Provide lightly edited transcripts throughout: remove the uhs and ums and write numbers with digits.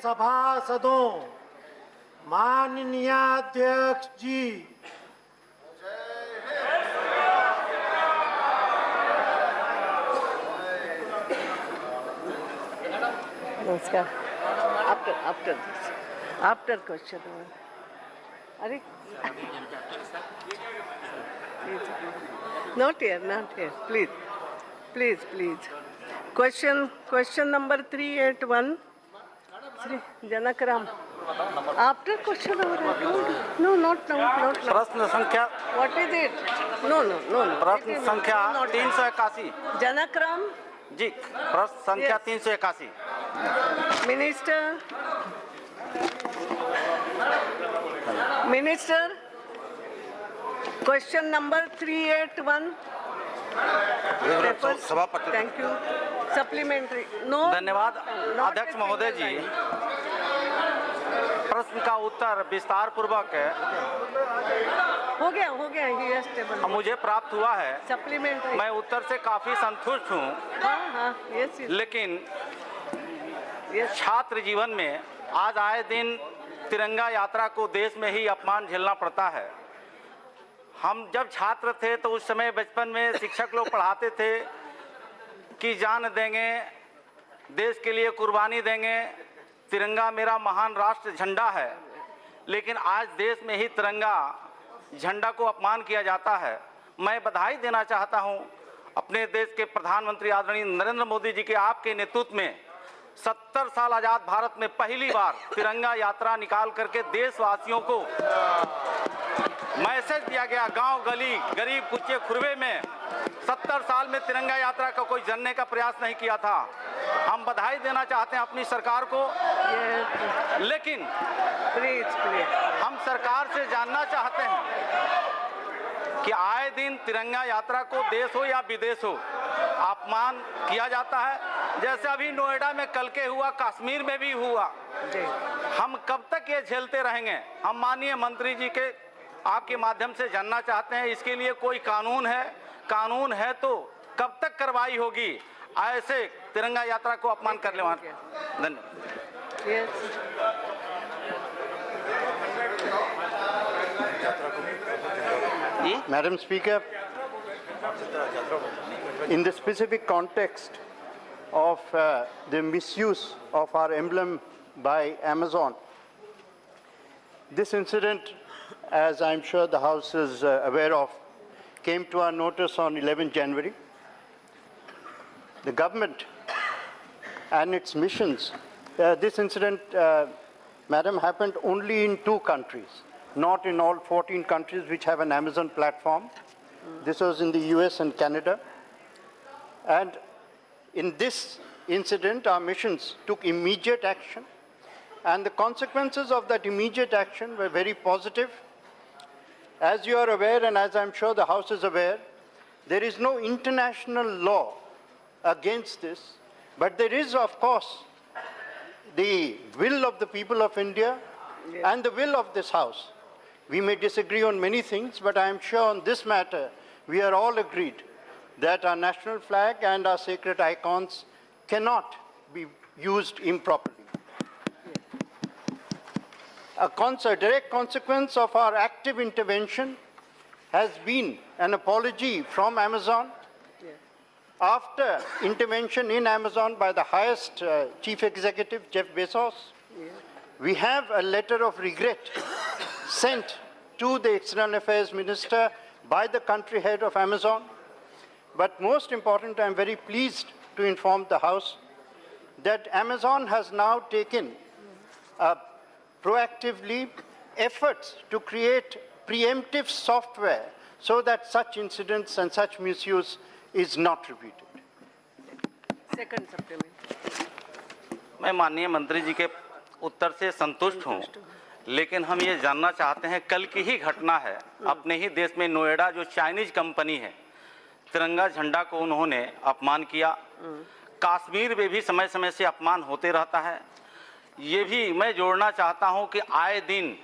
सभासदों, माननीय अध्यक्ष जी, नमस्कार। After question. अरे not here, please. Question number 381, Sri Janakram. After question number, no, not now. प्रश्न संख्या, What is it? No. प्रश्न संख्या 381 Janakram, जी, प्रश्न संख्या 381। Minister, question number 381. सभापति, Thank you. Supplementary. No. धन्यवाद not अध्यक्ष a महोदय single जी। line. प्रश्न का उत्तर विस्तार पूर्वक हो गया ये स्टेबल मुझे प्राप्त हुआ है। सप्लीमेंट्री। मैं उत्तर से काफी संतुष्ट हूँ, हाँ यस। लेकिन छात्र जीवन में आज आए दिन तिरंगा यात्रा को देश में ही अपमान झेलना पड़ता है। हम जब छात्र थे तो उस समय बचपन में शिक्षक लोग पढ़ाते थे कि जान देंगे, देश के लिए कुर्बानी देंगे, तिरंगा मेरा महान राष्ट्र झंडा है। लेकिन आज देश में ही तिरंगा झंडा को अपमान किया जाता है। मैं बधाई देना चाहता हूं अपने देश के प्रधानमंत्री आदरणीय नरेंद्र मोदी जी के आपके नेतृत्व में 70 साल आजाद भारत में पहली बार तिरंगा यात्रा निकाल करके देशवासियों को मैसेज दिया गया। गांव गली गरीब कुचे खुरवे में 70 साल में तिरंगा यात्रा का कोई जानने का प्रयास नहीं किया था। हम बधाई देना चाहते हैं अपनी सरकार को, लेकिन प्लीज हम सरकार से जानना चाहते हैं कि आए दिन तिरंगा यात्रा को देश हो या विदेश हो अपमान किया जाता है। जैसे अभी नोएडा में कल के हुआ, कश्मीर में भी हुआ। हम कब तक ये झेलते रहेंगे? हम माननीय मंत्री जी के आपके माध्यम से जानना चाहते हैं, इसके लिए कोई कानून है? कानून है तो कब तक कार्रवाई होगी ऐसे तिरंगा यात्रा को अपमान करने वाले? धन्यवाद। Madam Speaker, in the specific context of the misuse of our emblem by Amazon, this incident, as I'm sure the House is aware of, came to our notice on 11 January. The government and its missions, this incident, Madam, happened only in 2 countries, not in all 14 countries which have an Amazon platform. This was in the US and Canada. And in this incident, our missions took immediate action, and the consequences of that immediate action were very positive. As you are aware, and as I'm sure the House is aware, there is no international law against this, but there is, of course, the will of the people of India and the will of this House. We may disagree on many things, but I am sure on this matter, we are all agreed that our national flag and our sacred icons cannot be used improperly. A direct consequence of our active intervention has been an apology from Amazon. After intervention in Amazon by the highest chief executive, Jeff Bezos, we have a letter of regret sent to the External Affairs Minister by the country head of Amazon. But most important, I'm very pleased to inform the House that Amazon has now taken proactively efforts to create preemptive software so that such incidents and such misuse is not repeated. Second supplement. मैं माननीय मंत्री जी के उत्तर से संतुष्ट हूँ, लेकिन हम ये जानना चाहते हैं, कल की ही घटना है अपने ही देश में नोएडा, जो चाइनीज कंपनी है, तिरंगा झंडा को उन्होंने अपमान किया। कश्मीर में भी समय समय से अपमान होते रहता है। ये भी मैं जोड़ना चाहता हूँ कि आए दिन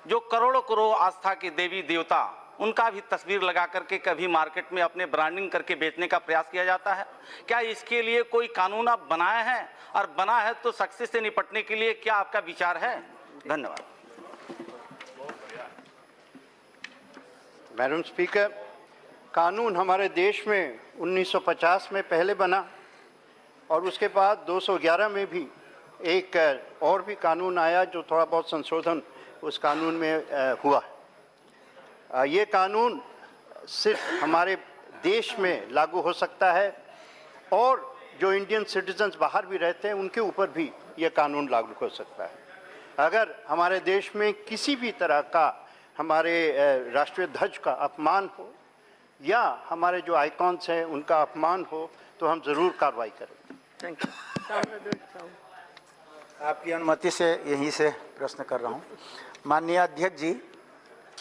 जो करोड़ों करोड़ आस्था के देवी देवता उनका भी तस्वीर लगा करके कभी मार्केट में अपने ब्रांडिंग करके बेचने का प्रयास किया जाता है? क्या इसके लिए कोई कानून आप बनाए हैं, और बना है तो सख्ती से निपटने के लिए क्या आपका विचार है? धन्यवाद। मैडम स्पीकर, कानून हमारे देश में 1950 में पहले बना और उसके बाद 211 में भी एक और भी कानून आया जो थोड़ा बहुत संशोधन उस कानून में हुआ। ये कानून सिर्फ हमारे देश में लागू हो सकता है और जो इंडियन सिटीजन्स बाहर भी रहते हैं उनके ऊपर भी ये कानून लागू हो सकता है। अगर हमारे देश में किसी भी तरह का हमारे राष्ट्रीय ध्वज का अपमान हो या हमारे जो आइकॉन्स हैं उनका अपमान हो तो हम ज़रूर कार्रवाई करेंगे। Thank you. आपकी अनुमति से यहीं से प्रश्न कर रहा हूँ। माननीय अध्यक्ष जी,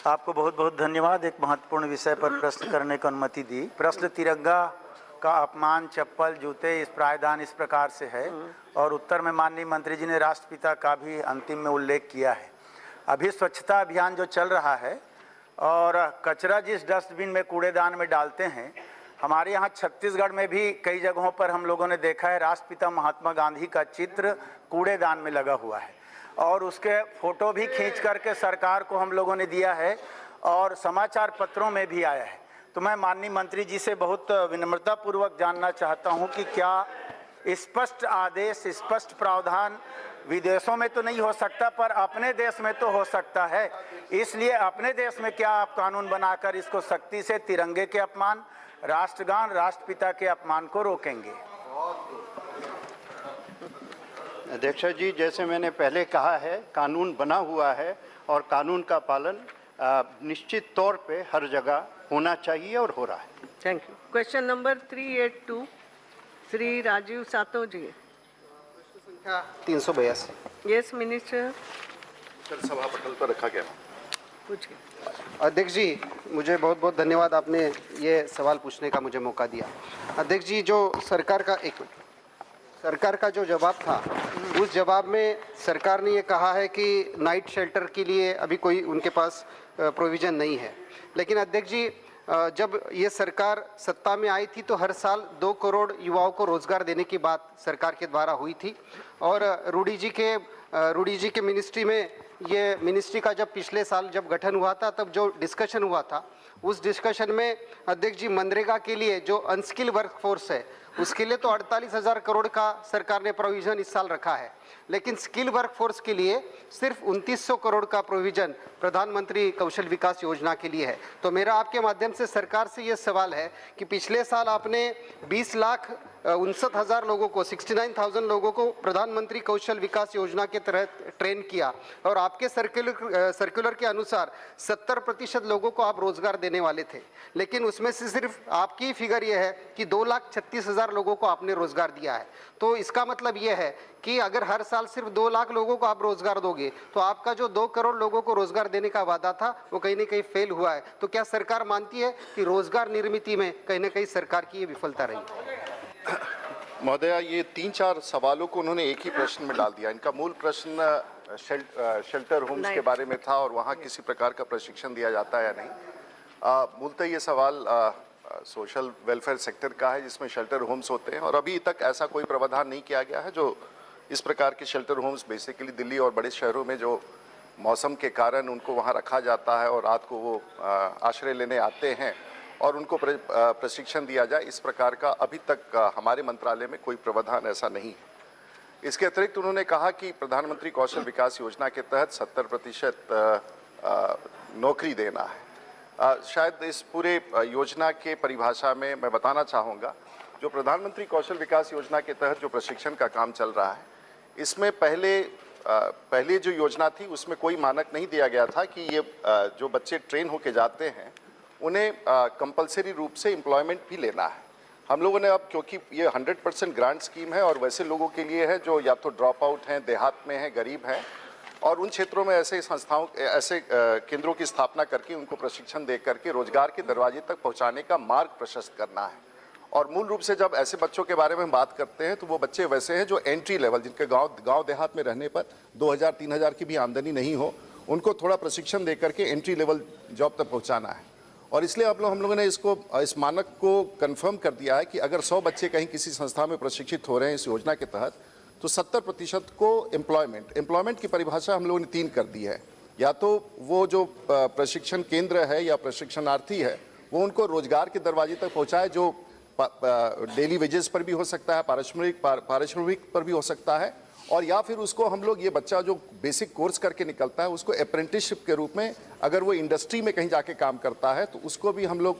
आपको बहुत बहुत धन्यवाद एक महत्वपूर्ण विषय पर प्रश्न करने की अनुमति दी। प्रश्न तिरंगा का अपमान, चप्पल, जूते, इस प्रावधान इस प्रकार से है और उत्तर में माननीय मंत्री जी ने राष्ट्रपिता का भी अंतिम में उल्लेख किया है। अभी स्वच्छता अभियान जो चल रहा है और कचरा जिस डस्टबिन में, कूड़ेदान में डालते हैं, हमारे यहाँ छत्तीसगढ़ में भी कई जगहों पर हम लोगों ने देखा है राष्ट्रपिता महात्मा गांधी का चित्र कूड़ेदान में लगा हुआ है और उसके फोटो भी खींच करके सरकार को हम लोगों ने दिया है और समाचार पत्रों में भी आया है। तो मैं माननीय मंत्री जी से बहुत विनम्रतापूर्वक जानना चाहता हूं कि क्या स्पष्ट आदेश, स्पष्ट प्रावधान विदेशों में तो नहीं हो सकता पर अपने देश में तो हो सकता है, इसलिए अपने देश में क्या आप कानून बनाकर इसको सख्ती से तिरंगे के अपमान, राष्ट्रगान, राष्ट्रपिता के अपमान को रोकेंगे? अध्यक्ष जी, जैसे मैंने पहले कहा है, कानून बना हुआ है और कानून का पालन निश्चित तौर पे हर जगह होना चाहिए और हो रहा है। Thank you. Question number 382 Shri Rajiv Satav ji. 382। Yes minister. Sir, सभा पटल पर रखा गया। पूछिए। अध्यक्ष जी, मुझे बहुत बहुत धन्यवाद, आपने ये सवाल पूछने का मुझे मौका दिया। अध्यक्ष जी, जो सरकार का जो जवाब था, उस जवाब में सरकार ने ये कहा है कि नाइट शेल्टर के लिए अभी कोई उनके पास प्रोविज़न नहीं है। लेकिन अध्यक्ष जी, जब ये सरकार सत्ता में आई थी तो हर साल 2 करोड़ युवाओं को रोज़गार देने की बात सरकार के द्वारा हुई थी और रूडी जी के मिनिस्ट्री में, ये मिनिस्ट्री का जब पिछले साल जब गठन हुआ था तब जो डिस्कशन हुआ था, उस डिस्कशन में अध्यक्ष जी मनरेगा के लिए जो अनस्किल वर्कफोर्स है उसके लिए तो 48,000 करोड़ का सरकार ने प्रोविज़न इस साल रखा है, लेकिन स्किल वर्कफोर्स के लिए सिर्फ 2900 करोड़ का प्रोविज़न प्रधानमंत्री कौशल विकास योजना के लिए है। तो मेरा आपके माध्यम से सरकार से ये सवाल है कि पिछले साल आपने 20,59,000 लोगों को, 69,000 लोगों को प्रधानमंत्री कौशल विकास योजना के तहत ट्रेन किया और आपके सर्कुलर के अनुसार 70% लोगों को आप रोजगार देने वाले थे, लेकिन उसमें से सिर्फ आपकी फिगर ये है कि 2,36,000 लोगों को आपने रोजगार दिया है। तो इसका मतलब ये है कि अगर हर साल सिर्फ 2 लाख लोगों को आप रोजगार दोगे तो आपका जो 2 करोड़ लोगों को रोजगार देने का वादा था वो कहीं ना कहीं फेल हुआ है। तो क्या सरकार मानती है कि रोजगार निर्मित में कहीं ना कहीं सरकार की ये विफलता रही? महोदया, ये 3-4 सवालों को उन्होंने एक ही प्रश्न में डाल दिया। इनका मूल प्रश्न शेल्टर होम्स के बारे में था और वहाँ किसी प्रकार का प्रशिक्षण दिया जाता है या नहीं। मूलतः ये सवाल सोशल वेलफेयर सेक्टर का है जिसमें शेल्टर होम्स होते हैं और अभी तक ऐसा कोई प्रावधान नहीं किया गया है। जो इस प्रकार के शेल्टर होम्स बेसिकली दिल्ली और बड़े शहरों में जो मौसम के कारण उनको वहाँ रखा जाता है और रात को वो आश्रय लेने आते हैं और उनको प्रशिक्षण दिया जाए, इस प्रकार का अभी तक हमारे मंत्रालय में कोई प्रावधान ऐसा नहीं है। इसके अतिरिक्त उन्होंने कहा कि प्रधानमंत्री कौशल विकास योजना के तहत 70% नौकरी देना है। शायद इस पूरे योजना के परिभाषा में मैं बताना चाहूँगा, जो प्रधानमंत्री कौशल विकास योजना के तहत जो प्रशिक्षण का काम चल रहा है, इसमें पहले जो योजना थी उसमें कोई मानक नहीं दिया गया था कि ये जो बच्चे ट्रेन होके जाते हैं उन्हें कंपलसरी रूप से एम्प्लॉयमेंट भी लेना है। हम लोगों ने अब, क्योंकि ये 100% ग्रांट स्कीम है और वैसे लोगों के लिए है जो या तो ड्रॉप आउट हैं, देहात में हैं, गरीब हैं, और उन क्षेत्रों में ऐसे संस्थाओं, ऐसे केंद्रों की स्थापना करके उनको प्रशिक्षण दे करके रोजगार के दरवाजे तक पहुंचाने का मार्ग प्रशस्त करना है। और मूल रूप से जब ऐसे बच्चों के बारे में बात करते हैं तो वो बच्चे वैसे हैं जो एंट्री लेवल, जिनके गांव देहात में रहने पर 2,000-3,000 की भी आमदनी नहीं हो, उनको थोड़ा प्रशिक्षण दे करके एंट्री लेवल जॉब तक पहुंचाना है। और इसलिए हम लोगों ने इस मानक को कंफर्म कर दिया है कि अगर 100 बच्चे कहीं किसी संस्था में प्रशिक्षित हो रहे हैं इस योजना के तहत, तो 70% को एम्प्लॉयमेंट की परिभाषा हम लोगों ने 3 कर दी है। या तो वो जो प्रशिक्षण केंद्र है या प्रशिक्षणार्थी है वो उनको रोजगार के दरवाजे तक पहुंचाए, जो डेली वेजेस पर भी हो सकता है, पारिश्रमिक पर भी हो सकता है, और या फिर उसको हम लोग ये बच्चा जो बेसिक कोर्स करके निकलता है उसको अप्रेंटिसशिप के रूप में, अगर वो इंडस्ट्री में कहीं जाके काम करता है तो उसको भी हम लोग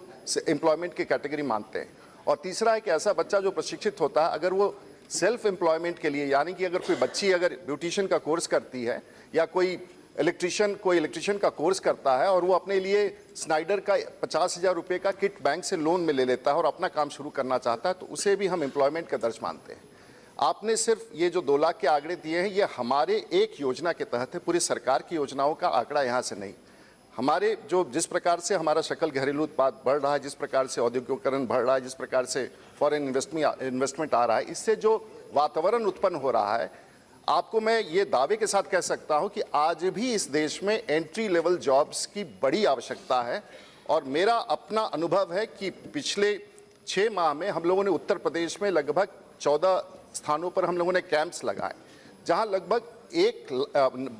एम्प्लॉयमेंट की कैटेगरी मानते हैं। और तीसरा है कि ऐसा बच्चा जो प्रशिक्षित होता है, अगर वो सेल्फ एम्प्लॉयमेंट के लिए, यानी कि अगर कोई बच्ची अगर ब्यूटिशियन का कोर्स करती है या कोई इलेक्ट्रिशियन का कोर्स करता है और वो अपने लिए स्नाइडर का 50,000 रुपये का किट बैंक से लोन में ले लेता है और अपना काम शुरू करना चाहता है, तो उसे भी हम एम्प्लॉयमेंट का दर्ज मानते हैं। आपने सिर्फ ये जो 2 लाख के आंकड़े दिए हैं, ये हमारे एक योजना के तहत है, पूरी सरकार की योजनाओं का आंकड़ा यहाँ से नहीं। हमारे जिस प्रकार से हमारा सकल घरेलू उत्पाद बढ़ रहा है, जिस प्रकार से औद्योगिकरण बढ़ रहा है, जिस प्रकार से फॉरेन इन्वेस्टमेंट आ रहा है, इससे जो वातावरण उत्पन्न हो रहा है, आपको मैं ये दावे के साथ कह सकता हूँ कि आज भी इस देश में एंट्री लेवल जॉब्स की बड़ी आवश्यकता है। और मेरा अपना अनुभव है कि पिछले 6 माह में हम लोगों ने उत्तर प्रदेश में लगभग 14 स्थानों पर हम लोगों ने कैंप्स लगाए, जहां लगभग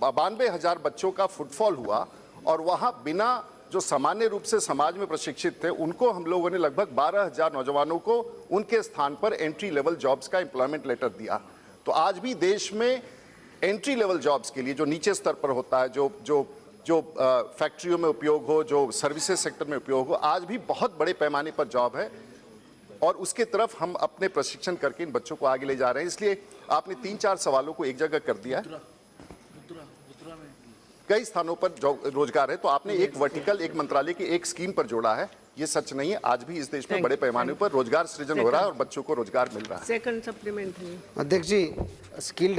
92,000 बच्चों का फुटफॉल हुआ, और वहां बिना जो सामान्य रूप से समाज में प्रशिक्षित थे उनको हम लोगों ने लगभग 12,000 नौजवानों को उनके स्थान पर एंट्री लेवल जॉब्स का एम्प्लॉयमेंट लेटर दिया। तो आज भी देश में एंट्री लेवल जॉब्स के लिए, जो नीचे स्तर पर होता है, जो फैक्ट्रियों में उपयोग हो, जो सर्विसेज सेक्टर में उपयोग हो, आज भी बहुत बड़े पैमाने पर जॉब है, और उसके तरफ हम अपने प्रशिक्षण करके इन बच्चों को आगे ले जा रहे हैं। इसलिए आपने 3-4 सवालों को एक जगह कर दिया है। कई स्थानों पर रोजगार है, तो आपने एक वर्टिकल, एक मंत्रालय की एक स्कीम पर जोड़ा है, ये सच नहीं है। आज भी इस देश में बड़े पैमाने पर रोजगार सृजन हो रहा है और बच्चों को रोजगार मिल रहा है। Second supplementary. अध्यक्ष जी, स्किल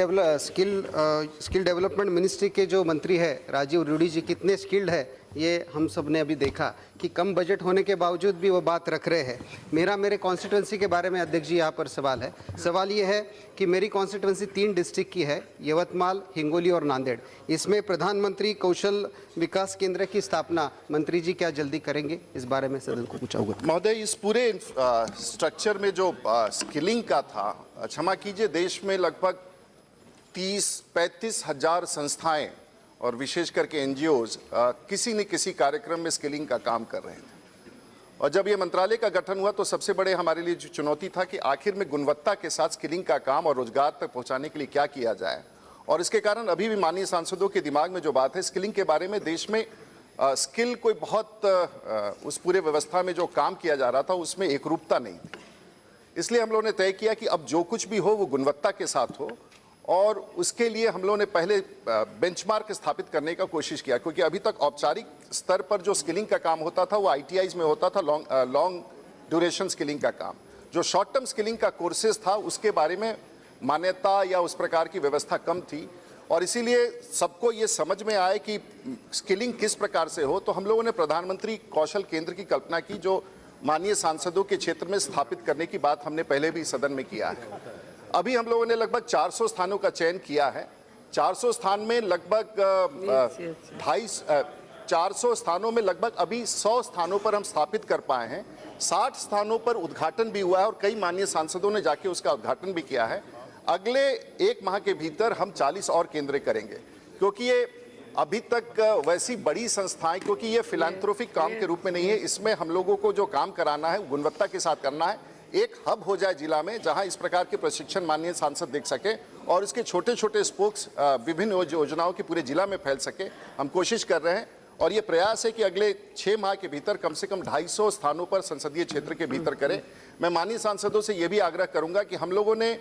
डेवलपमेंट मिनिस्ट्री के जो मंत्री है राजीव रूडी जी कितने स्किल्ड है ये हम सब ने अभी देखा कि कम बजट होने के बावजूद भी वो बात रख रहे हैं। मेरे कॉन्स्टिट्यूंसी के बारे में अध्यक्ष जी यहाँ पर सवाल है। सवाल ये है कि मेरी कॉन्स्टिट्यूंसी 3 डिस्ट्रिक्ट की है, यवतमाल, हिंगोली और नांदेड़। इसमें प्रधानमंत्री कौशल विकास केंद्र की स्थापना मंत्री जी क्या जल्दी करेंगे, इस बारे में सदन को पूछा होगा। महोदय, इस पूरे स्ट्रक्चर में जो स्किलिंग का था, क्षमा कीजिए, देश में लगभग 30-35 हजार संस्थाएं और विशेष करके एनजीओज किसी न किसी कार्यक्रम में स्किलिंग का काम कर रहे थे। और जब ये मंत्रालय का गठन हुआ तो सबसे बड़े हमारे लिए जो चुनौती था कि आखिर में गुणवत्ता के साथ स्किलिंग का काम और रोजगार तक पहुंचाने के लिए क्या किया जाए। और इसके कारण अभी भी माननीय सांसदों के दिमाग में जो बात है स्किलिंग के बारे में, देश में स्किल कोई बहुत उस पूरे व्यवस्था में जो काम किया जा रहा था उसमें एकरूपता नहीं थी। इसलिए हम लोगों ने तय किया कि अब जो कुछ भी हो वो गुणवत्ता के साथ हो, और उसके लिए हम लोगों ने पहले बेंचमार्क स्थापित करने का कोशिश किया, क्योंकि अभी तक औपचारिक स्तर पर जो स्किलिंग का काम होता था वो आईटीआईज में होता था, लॉन्ग ड्यूरेशन स्किलिंग का काम। जो शॉर्ट टर्म स्किलिंग का कोर्सेज था उसके बारे में मान्यता या उस प्रकार की व्यवस्था कम थी, और इसीलिए सबको ये समझ में आए कि स्किलिंग किस प्रकार से हो, तो हम लोगों ने प्रधानमंत्री कौशल केंद्र की कल्पना की, जो माननीय सांसदों के क्षेत्र में स्थापित करने की बात हमने पहले भी सदन में किया है। अभी हम लोगों ने लगभग 400 स्थानों का चयन किया है। 400 स्थान में लगभग 400 स्थानों में लगभग अभी 100 स्थानों पर हम स्थापित कर पाए हैं। 60 स्थानों पर उद्घाटन भी हुआ है और कई माननीय सांसदों ने जाके उसका उद्घाटन भी किया है। अगले 1 माह के भीतर हम 40 और केंद्र करेंगे, क्योंकि ये अभी तक वैसी बड़ी संस्थाएं, क्योंकि ये फिलैंथ्रोपिक काम के रूप में नहीं है, इसमें हम लोगों को जो काम कराना है गुणवत्ता के साथ करना है। एक हब हो जाए जिला में जहां इस प्रकार के प्रशिक्षण माननीय सांसद देख सके और इसके छोटे छोटे स्पोक्स विभिन्न योजनाओं के पूरे जिला में फैल सके। हम कोशिश कर रहे हैं और ये प्रयास है कि अगले 6 माह के भीतर कम से कम 250 स्थानों पर संसदीय क्षेत्र के भीतर करें। मैं माननीय सांसदों से ये भी आग्रह करूंगा कि हम लोगों ने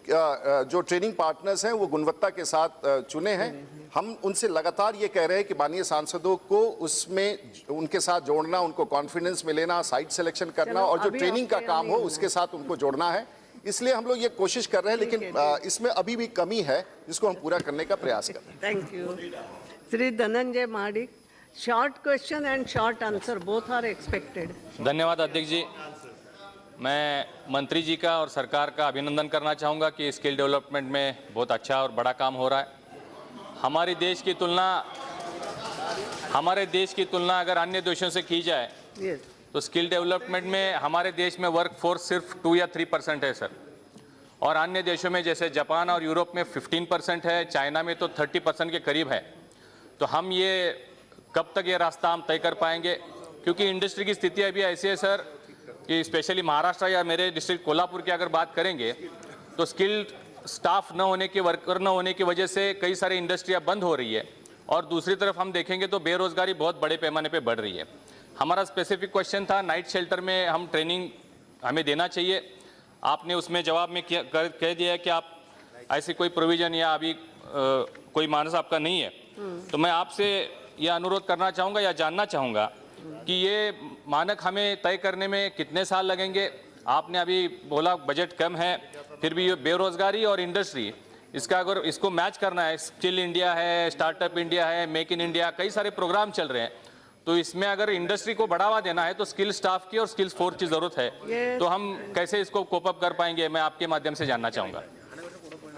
जो ट्रेनिंग पार्टनर्स हैं वो गुणवत्ता के साथ चुने हैं। हम उनसे लगातार ये कह रहे हैं कि माननीय सांसदों को उसमें उनके साथ जोड़ना, उनको कॉन्फिडेंस में लेना, साइट सिलेक्शन करना और जो ट्रेनिंग का काम हो उसके साथ उनको जोड़ना है। इसलिए हम लोग ये कोशिश कर रहे हैं, लेकिन इसमें अभी भी कमी है जिसको हम पूरा करने का प्रयास कर रहे हैं। Thank you. Shri Dhananjay Mahadik, short question and short answer both are expected. धन्यवाद अध्यक्ष जी। मैं मंत्री जी का और सरकार का अभिनंदन करना चाहूँगा कि स्किल डेवलपमेंट में बहुत अच्छा और बड़ा काम हो रहा है। हमारी देश की तुलना हमारे देश की तुलना अगर अन्य देशों से की जाए Yes. तो स्किल डेवलपमेंट में हमारे देश में वर्क फोर्स सिर्फ 2 या 3% है सर, और अन्य देशों में जैसे जापान और यूरोप में 15% है, चाइना में तो 30% के करीब है। तो हम ये कब तक ये रास्ता हम तय कर पाएंगे, क्योंकि इंडस्ट्री की स्थिति अभी ऐसी है सर कि स्पेशली महाराष्ट्र या मेरे डिस्ट्रिक्ट कोल्हापुर की अगर बात करेंगे तो स्किल्ड स्टाफ न होने की, वर्कर न होने की वजह से कई सारी इंडस्ट्रियाँ बंद हो रही है, और दूसरी तरफ हम देखेंगे तो बेरोजगारी बहुत बड़े पैमाने पे बढ़ रही है। हमारा स्पेसिफिक क्वेश्चन था नाइट शेल्टर में हम ट्रेनिंग हमें देना चाहिए, आपने उसमें जवाब में कह दिया है कि आप ऐसी कोई प्रोविज़न या अभी कोई मानस आपका नहीं है। तो मैं आपसे यह अनुरोध करना चाहूँगा या जानना चाहूँगा कि ये मानक हमें तय करने में कितने साल लगेंगे। आपने अभी बोला बजट कम है, फिर भी ये बेरोजगारी और इंडस्ट्री, इसका अगर इसको मैच करना है, स्किल इंडिया है, स्टार्टअप इंडिया है, मेक इन इंडिया, कई सारे प्रोग्राम चल रहे हैं, तो इसमें अगर इंडस्ट्री को बढ़ावा देना है तो स्किल स्टाफ की और स्किल्स फोर्स की जरूरत है। तो हम कैसे इसको कोप अप कर पाएंगे, मैं आपके माध्यम से जानना चाहूँगा।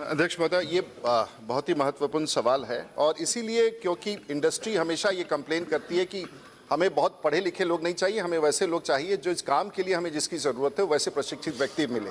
अध्यक्ष महोदय, ये बहुत ही महत्वपूर्ण सवाल है, और इसीलिए क्योंकि इंडस्ट्री हमेशा ये कंप्लेन करती है कि हमें बहुत पढ़े लिखे लोग नहीं चाहिए, हमें वैसे लोग चाहिए जो इस काम के लिए हमें जिसकी ज़रूरत है वैसे प्रशिक्षित व्यक्ति मिले,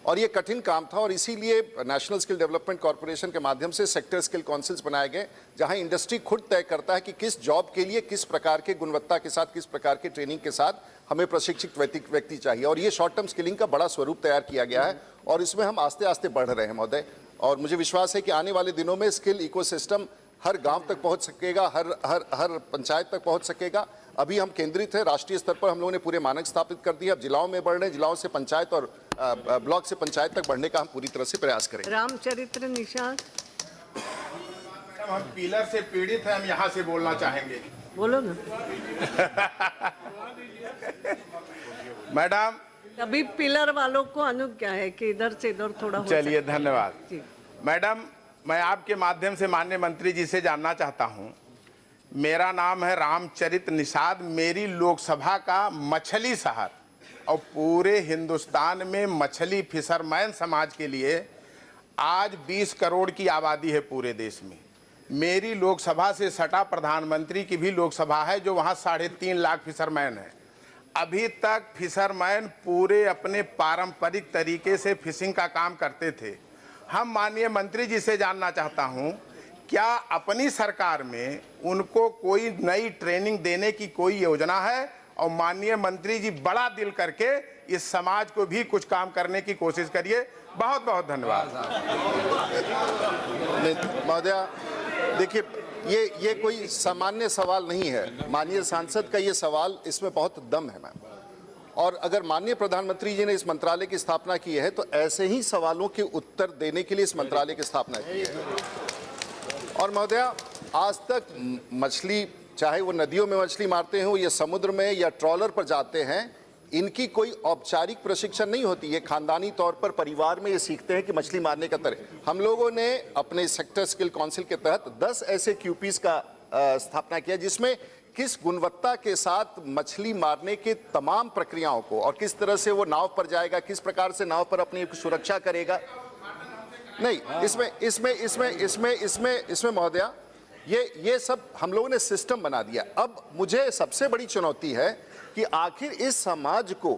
और ये कठिन काम था। और इसीलिए नेशनल स्किल डेवलपमेंट कॉर्पोरेशन के माध्यम से सेक्टर स्किल काउंसिल्स बनाए गए, जहां इंडस्ट्री खुद तय करता है कि किस जॉब के लिए किस प्रकार के गुणवत्ता के साथ, किस प्रकार के ट्रेनिंग के साथ हमें प्रशिक्षित व्यक्ति चाहिए। और ये शॉर्ट टर्म स्किलिंग का बड़ा स्वरूप तैयार किया गया है, और इसमें हम आस्ते आस्ते बढ़ रहे हैं महोदय। और मुझे विश्वास है कि आने वाले दिनों में स्किल इकोसिस्टम हर गांव तक पहुंच सकेगा, हर पंचायत तक पहुंच सकेगा। अभी हम केंद्रित है, राष्ट्रीय स्तर पर हम लोगों ने पूरे मानक स्थापित कर दिए, अब जिलाओं में बढ़ रहे हैं, जिलाओं से पंचायत और ब्लॉक से पंचायत तक बढ़ने का हम पूरी तरह से प्रयास करेंगे। रामचरित्र निषाद, हम पिलर से पीड़ित हैं, हम यहाँ से बोलना चाहेंगे। बोलो ना। मैडम, अभी पिलर वालों को अनुज्ञा है कि इधर से इधर थोड़ा हो चलिए सके। धन्यवाद। जी। मैडम, मैं आपके माध्यम से माननीय मंत्री जी से जानना चाहता हूँ, मेरा नाम है रामचरित निषाद, मेरी लोकसभा का मछली शहर और पूरे हिंदुस्तान में मछली फिशरमैन समाज के लिए आज 20 करोड़ की आबादी है पूरे देश में। मेरी लोकसभा से सटा प्रधानमंत्री की भी लोकसभा है जो वहाँ 3.5 लाख फिशरमैन है। अभी तक फिशरमैन पूरे अपने पारंपरिक तरीके से फिशिंग का काम करते थे। हम माननीय मंत्री जी से जानना चाहता हूँ, क्या अपनी सरकार में उनको कोई नई ट्रेनिंग देने की कोई योजना है, और माननीय मंत्री जी बड़ा दिल करके इस समाज को भी कुछ काम करने की कोशिश करिए। बहुत बहुत धन्यवाद। महोदया, देखिए ये कोई सामान्य सवाल नहीं है, माननीय सांसद का ये सवाल, इसमें बहुत दम है मैम। और अगर माननीय प्रधानमंत्री जी ने इस मंत्रालय की स्थापना की है तो ऐसे ही सवालों के उत्तर देने के लिए इस मंत्रालय की स्थापना की है। और महोदया, आज तक मछली, चाहे वो नदियों में मछली मारते हो या समुद्र में या ट्रॉलर पर जाते हैं, इनकी कोई औपचारिक प्रशिक्षण नहीं होती। ये खानदानी तौर पर परिवार में ये सीखते हैं कि मछली मारने का तरीका। हम लोगों ने अपने सेक्टर स्किल काउंसिल के तहत 10 ऐसे क्यूपीज का स्थापना किया, जिसमें किस गुणवत्ता के साथ मछली मारने के तमाम प्रक्रियाओं को, और किस तरह से वो नाव पर जाएगा, किस प्रकार से नाव पर अपनी सुरक्षा करेगा। नहीं, इसमें महोदया, ये सब हम लोगों ने सिस्टम बना दिया। अब मुझे सबसे बड़ी चुनौती है कि आखिर इस समाज को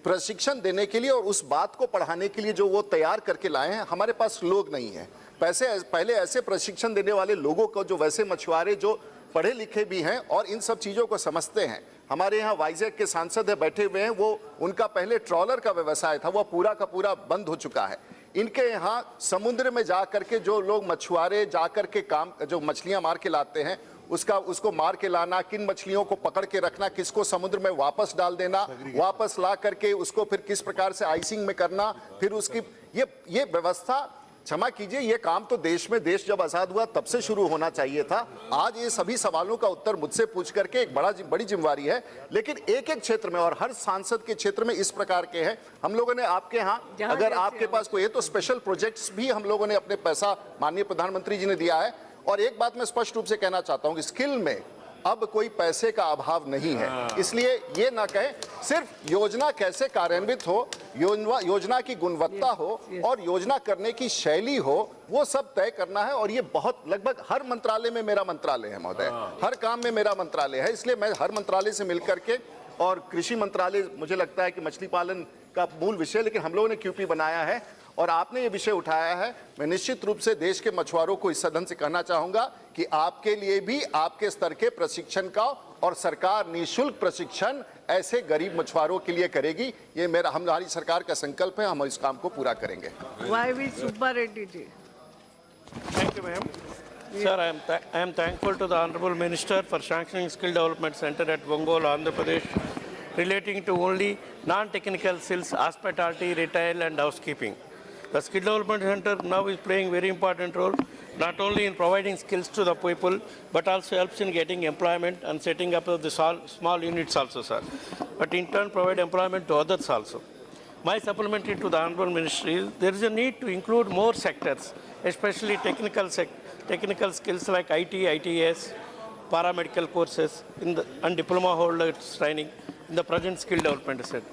प्रशिक्षण देने के लिए और उस बात को पढ़ाने के लिए जो वो तैयार करके लाए हैं, हमारे पास लोग नहीं है। पहले ऐसे प्रशिक्षण देने वाले लोगों को, जो वैसे मछुआरे जो पढ़े लिखे भी हैं और इन सब चीज़ों को समझते हैं। हमारे यहाँ वाइजैक के सांसद है, बैठे हुए हैं, वो उनका पहले ट्रॉलर का व्यवसाय था, वो पूरा का पूरा बंद हो चुका है। इनके यहाँ समुद्र में जा करके जो लोग मछुआरे जा करके काम, जो मछलियाँ मार के लाते हैं, उसको मार के लाना, किन मछलियों को पकड़ के रखना, किसको समुद्र में वापस डाल देना, वापस ला करके उसको फिर किस प्रकार से आइसिंग में करना, फिर उसकी ये व्यवस्था, क्षमा कीजिए, ये काम तो देश जब आज़ाद हुआ तब से शुरू होना चाहिए था। आज ये सभी सवालों का उत्तर मुझसे पूछ करके एक बड़ी जिम्मेवारी है, लेकिन एक एक क्षेत्र में और हर सांसद के क्षेत्र में इस प्रकार के हैं। हम लोगों ने आपके यहाँ, अगर आपके पास कोई है तो स्पेशल प्रोजेक्ट्स भी हम लोगों ने अपने पैसा माननीय प्रधानमंत्री जी ने दिया है। और एक बात मैं स्पष्ट रूप से कहना चाहता हूँ कि स्किल में अब कोई पैसे का अभाव नहीं है। इसलिए ये ना कहें, सिर्फ योजना कैसे कार्यान्वित हो, योजना की गुणवत्ता हो और योजना करने की शैली हो, वो सब तय करना है। और ये बहुत लगभग हर मंत्रालय में मेरा मंत्रालय है महोदय, हर काम में मेरा मंत्रालय है। इसलिए मैं हर मंत्रालय से मिलकर के, और कृषि मंत्रालय मुझे लगता है कि मछली पालन का मूल विषय, लेकिन हम लोगों ने क्यूपी बनाया है और आपने ये विषय उठाया है। मैं निश्चित रूप से देश के मछुआरों को इस सदन से कहना चाहूंगा कि आपके लिए भी आपके स्तर के प्रशिक्षण का, और सरकार निःशुल्क प्रशिक्षण ऐसे गरीब मछुआरों के लिए करेगी। ये हमारी सरकार का संकल्प है, हम इस काम को पूरा करेंगे। YV Subba Reddy ji. Thank you, ma'am. Sir, I am thankful to the Honorable Minister for sanctioning Skill Development Center at Ongole, Andhra Pradesh, relating to only non-technical skills, hospitality, retail, and housekeeping. The Skill Development Center now is playing very important role, not only in providing skills to the people, but also helps in getting employment and setting up of the small units also, sir. But in turn, provide employment to others also. My supplementary to the Honorable Ministry is there is a need to include more sectors, especially technical skills like IT, ITS, paramedical courses and diploma holders training in the present skill development set.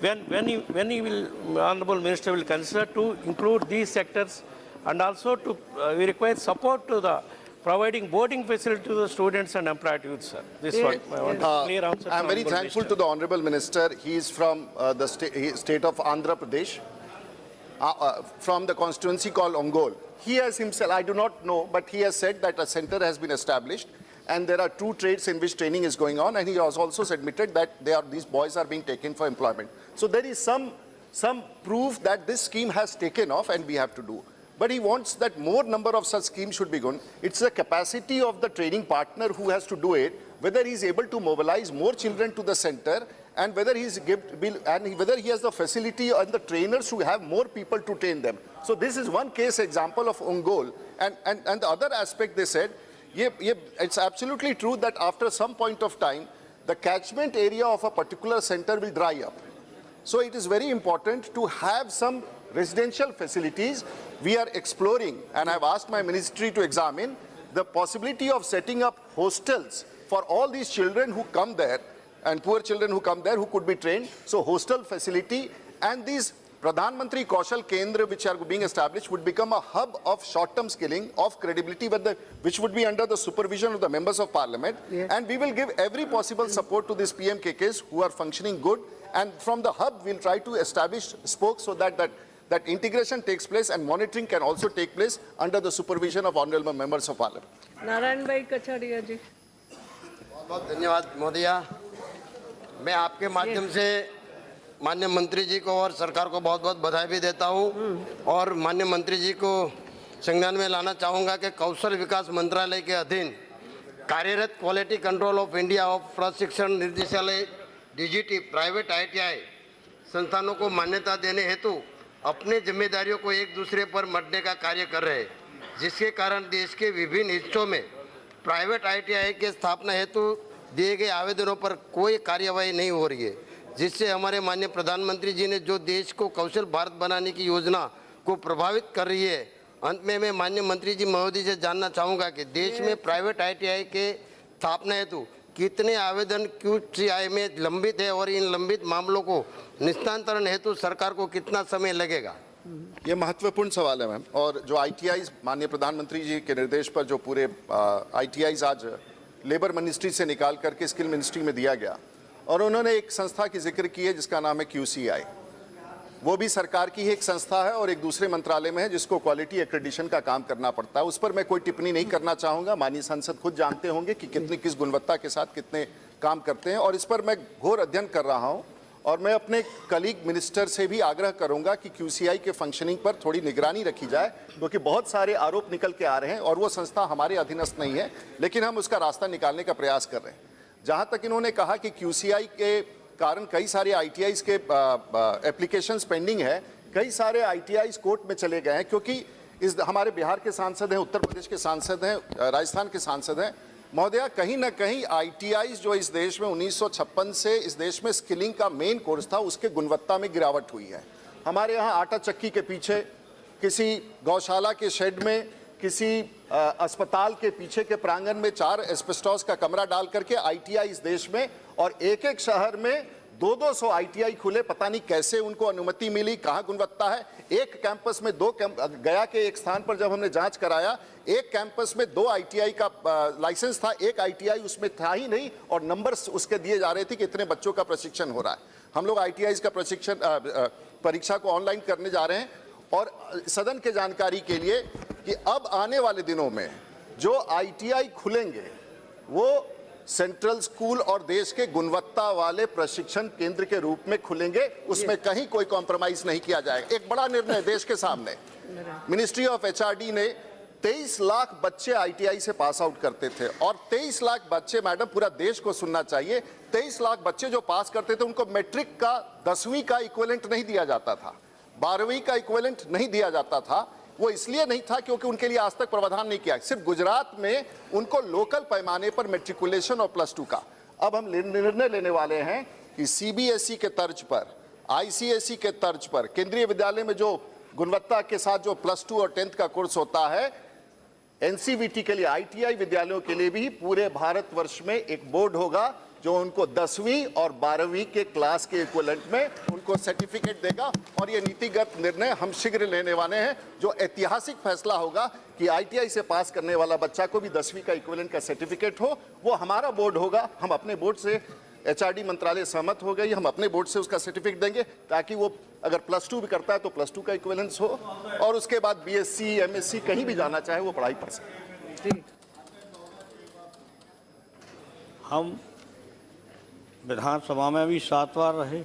When he will, Honorable Minister will consider to include these sectors, and also to we require support to the providing boarding facility to the students and employed youth, sir. This one, I want a clear answer. I'm very thankful to the Honorable Minister. He is from the state of Andhra Pradesh, from the constituency called Ongole. He has himself, I do not know, but he has said that a center has been established and there are 2 trades in which training is going on, and he has also admitted that these boys are being taken for employment. So there is some proof that this scheme has taken off and we have to do. But he wants that more number of such schemes should be gone. It's the capacity of the training partner who has to do it, whether he is able to mobilize more children to the center, and whether he has the facility and the trainers to have more people to train them. So this is one case example of Ongole. And the other aspect they said, it's absolutely true that after some point of time, the catchment area of a particular center will dry up. So it is very important to have some residential facilities. We are exploring, and I've asked my ministry to examine the possibility of setting up hostels for all these children who come there, and poor children who come there who could be trained. So hostel facility and these Pradhan Mantri Kaushal Kendra which are being established would become a hub of short-term skilling of credibility, which would be under the supervision of the members of parliament. Yes. And we will give every possible support to these PMKKs who are functioning good. And from the hub, we'll try to establish spokes so that integration takes place and monitoring can also take place under the supervision of honorable members of parliament. Narayan भाई कछाड़िया जी. बहुत बहुत धन्यवाद महोदया. मैं आपके माध्यम से माननीय मंत्री जी को और सरकार को बहुत बहुत बधाई भी देता हूं, और माननीय मंत्री जी को संज्ञान में लाना चाहूँगा कि कौशल विकास मंत्रालय के अधीन कार्यरत क्वालिटी कंट्रोल ऑफ इंडिया और प्रशिक्षण निर्देशालय डीजीटी प्राइवेट ITI संस्थानों को मान्यता देने हेतु अपने जिम्मेदारियों को एक दूसरे पर मढ़ने का कार्य कर रहे हैं, जिसके कारण देश के विभिन्न हिस्सों में प्राइवेट ITI के स्थापना हेतु दिए गए आवेदनों पर कोई कार्यवाही नहीं हो रही है, जिससे हमारे माननीय प्रधानमंत्री जी ने जो देश को कौशल भारत बनाने की योजना को प्रभावित कर रही है. अंत में मैं माननीय मंत्री जी महोदय से जानना चाहूँगा कि देश में प्राइवेट ITI के स्थापना हेतु कितने आवेदन QCI में लंबित है और इन लंबित मामलों को निस्तांतरण हेतु सरकार को कितना समय लगेगा? ये महत्वपूर्ण सवाल है मैम. और जो ITIs माननीय प्रधानमंत्री जी के निर्देश पर जो पूरे ITIs आज लेबर मिनिस्ट्री से निकाल करके स्किल मिनिस्ट्री में दिया गया, और उन्होंने एक संस्था की जिक्र की है जिसका नाम है QCI. वो भी सरकार की ही एक संस्था है और एक दूसरे मंत्रालय में है जिसको क्वालिटी एक्रेडिशन का काम करना पड़ता है. उस पर मैं कोई टिप्पणी नहीं करना चाहूँगा. माननीय सांसद खुद जानते होंगे कि किस गुणवत्ता के साथ कितने काम करते हैं, और इस पर मैं घोर अध्ययन कर रहा हूँ. और मैं अपने कलीग मिनिस्टर से भी आग्रह करूँगा कि QCI के फंक्शनिंग पर थोड़ी निगरानी रखी जाए, क्योंकि बहुत सारे आरोप निकल के आ रहे हैं और वो संस्था हमारे अधीनस्थ नहीं है, लेकिन हम उसका रास्ता निकालने का प्रयास कर रहे हैं. जहाँ तक इन्होंने कहा कि QCI के कारण कई सारे ITIs के एप्लीकेशंस पेंडिंग है, कई सारे ITIs कोर्ट में चले गए हैं, क्योंकि हमारे बिहार के सांसद हैं, उत्तर प्रदेश के सांसद हैं, राजस्थान के सांसद हैं. महोदया, कहीं ना कहीं ITIs जो इस देश में 1956 से इस देश में स्किलिंग का मेन कोर्स था, उसके गुणवत्ता में गिरावट हुई है. हमारे यहाँ आटा चक्की के पीछे, किसी गौशाला के शेड में, किसी अस्पताल के पीछे के प्रांगण में 4 एस्बेस्टॉस का कमरा डाल करके आईटीआई इस देश में, और एक एक शहर में 200 आईटीआई खुले। पता नहीं कैसे उनको अनुमति मिली, कहाँ गुणवत्ता है। एक कैंपस में 2 गया के एक स्थान पर जब हमने जांच कराया, एक कैंपस में 2 आईटीआई का लाइसेंस था, एक आईटीआई उसमें था ही नहीं, और नंबर्स उसके दिए जा रहे थे कि इतने बच्चों का प्रशिक्षण हो रहा है। हम लोग आईटीआई का प्रशिक्षण परीक्षा को ऑनलाइन करने जा रहे हैं। और सदन के जानकारी के लिए कि अब आने वाले दिनों में जो आईटीआई खुलेंगे वो सेंट्रल स्कूल और देश के गुणवत्ता वाले प्रशिक्षण केंद्र के रूप में खुलेंगे, उसमें कहीं कोई कॉम्प्रोमाइज नहीं किया जाएगा। एक बड़ा निर्णय देश के सामने, मिनिस्ट्री ऑफ एचआरडी ने 23 लाख बच्चे आईटीआई से पास आउट करते थे, और 23 लाख बच्चे, मैडम पूरा देश को सुनना चाहिए, 23 लाख बच्चे जो पास करते थे उनको मैट्रिक का 10वीं का इक्विवेलेंट नहीं दिया जाता था, 12वीं का इक्विवेलेंट नहीं दिया जाता था। वो इसलिए नहीं था क्योंकि उनके लिए आज तक प्रावधान नहीं किया। सिर्फ गुजरात में उनको लोकल पैमाने पर मैट्रिकुलेशन और +2 का अब हम निर्णय लेने वाले हैं कि सीबीएसई के तर्ज पर, आईसीएसई के तर्ज पर केंद्रीय विद्यालय में जो गुणवत्ता के साथ जो +2 और 10th का कोर्स होता है, एनसीवीटी के लिए, आईटीआई विद्यालयों के लिए भी पूरे भारतवर्ष में एक बोर्ड होगा जो उनको 10वीं और 12वीं के क्लास के इक्विवेलेंट में उनको सर्टिफिकेट देगा। और ये नीतिगत निर्णय हम शीघ्र लेने वाले हैं, जो ऐतिहासिक फैसला होगा कि आईटीआई से पास करने वाला बच्चा को भी 10वीं का इक्विवेलेंट का सर्टिफिकेट हो। वो हमारा बोर्ड होगा, हम अपने बोर्ड से, एचआरडी मंत्रालय सहमत हो गई, हम अपने बोर्ड से उसका सर्टिफिकेट देंगे, ताकि वो अगर +2 भी करता है तो +2 का इक्विवेलेंस हो, और उसके बाद बीएससी, एमएससी कहीं भी जाना चाहे वो पढ़ाई पढ़ सके। हम विधानसभा में भी 7 बार रहे,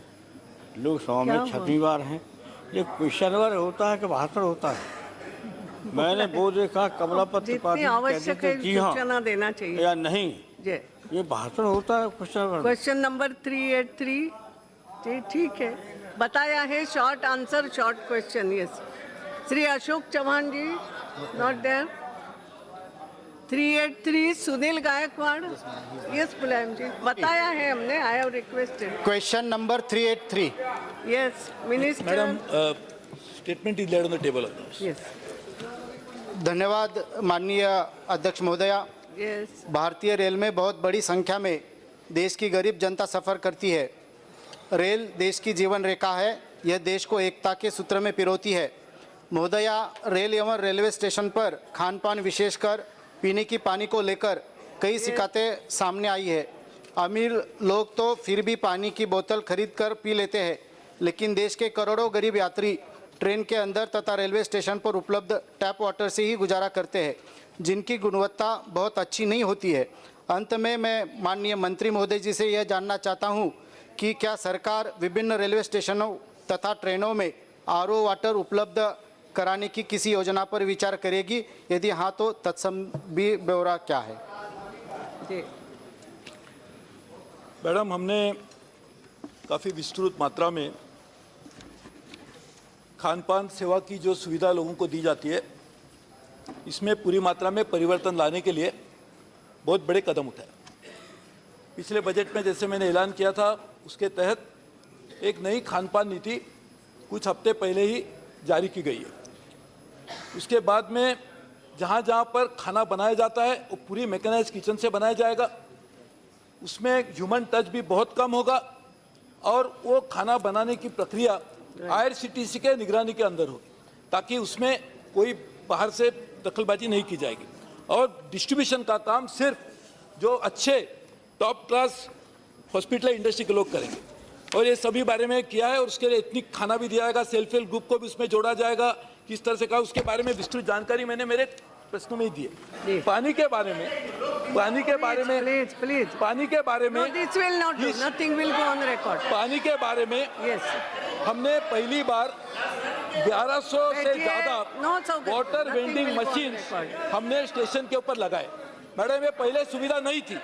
लोकसभा में 6वीं बार हैं। ये क्वेश्चन अवर होता है कि भाषण होता है? मैंने वो देखा कमलापत त्रिपाठी आवश्यक है सूचना देना चाहिए या नहीं, ये भाषण होता है क्वेश्चन। क्वेश्चन नंबर 383 जी ठीक है, बताया है, short answer short question. Yes, Shri Ashok Chavan ji not there. 383 Sunil Gaikwad. Yes Mulayam ji, बताया है हमने, I have requested. Question number 383। Yes minister. Madam, statement is laid on the table. Yes, धन्यवाद माननीय अध्यक्ष महोदया। यस, भारतीय रेल में बहुत बड़ी संख्या में देश की गरीब जनता सफ़र करती है। रेल देश की जीवन रेखा है, यह देश को एकता के सूत्र में पिरोती है। महोदया, रेल एवं रेलवे स्टेशन पर खान पान, विशेषकर पीने की पानी को लेकर कई शिकायतें सामने आई है। अमीर लोग तो फिर भी पानी की बोतल खरीद कर पी लेते हैं, लेकिन देश के करोड़ों गरीब यात्री ट्रेन के अंदर तथा रेलवे स्टेशन पर उपलब्ध टैप वाटर से ही गुजारा करते हैं, जिनकी गुणवत्ता बहुत अच्छी नहीं होती है। अंत में मैं माननीय मंत्री महोदय जी से यह जानना चाहता हूं कि क्या सरकार विभिन्न रेलवे स्टेशनों तथा ट्रेनों में आरओ वाटर उपलब्ध कराने की किसी योजना पर विचार करेगी? यदि हाँ तो तत्संबंधी ब्यौरा क्या है? मैडम, हमने काफ़ी विस्तृत मात्रा में खान पान सेवा की जो सुविधा लोगों को दी जाती है, इसमें पूरी मात्रा में परिवर्तन लाने के लिए बहुत बड़े कदम उठाए। पिछले बजट में जैसे मैंने ऐलान किया था, उसके तहत एक नई खान पान नीति कुछ हफ्ते पहले ही जारी की गई है। उसके बाद में जहाँ जहाँ पर खाना बनाया जाता है वो पूरी मैकेनाइज्ड किचन से बनाया जाएगा। उसमें ह्यूमन टच भी बहुत कम होगा, और वो खाना बनाने की प्रक्रिया आईआरसीटीसी के निगरानी के अंदर होगी, ताकि उसमें कोई बाहर से दखलबाजी नहीं की जाएगी। और डिस्ट्रीब्यूशन का काम सिर्फ जो अच्छे टॉप क्लास हॉस्पिटल इंडस्ट्री के लोग करेंगे, और ये सभी बारे में किया है। और उसके लिए एथनिक खाना भी दिया जाएगा, सेल्फ हेल्प ग्रुप को भी उसमें जोड़ा जाएगा, किस तरह से कहा उसके बारे में विस्तृत जानकारी मैंने मेरे प्रश्न में ही दी है। पानी के बारे में पानी के बारे में हमने पहली बार 1100 से ज़्यादा वाटर वेंडिंग मशीन हमने स्टेशन के ऊपर लगाए। मैडम, ये पहले सुविधा नहीं थी।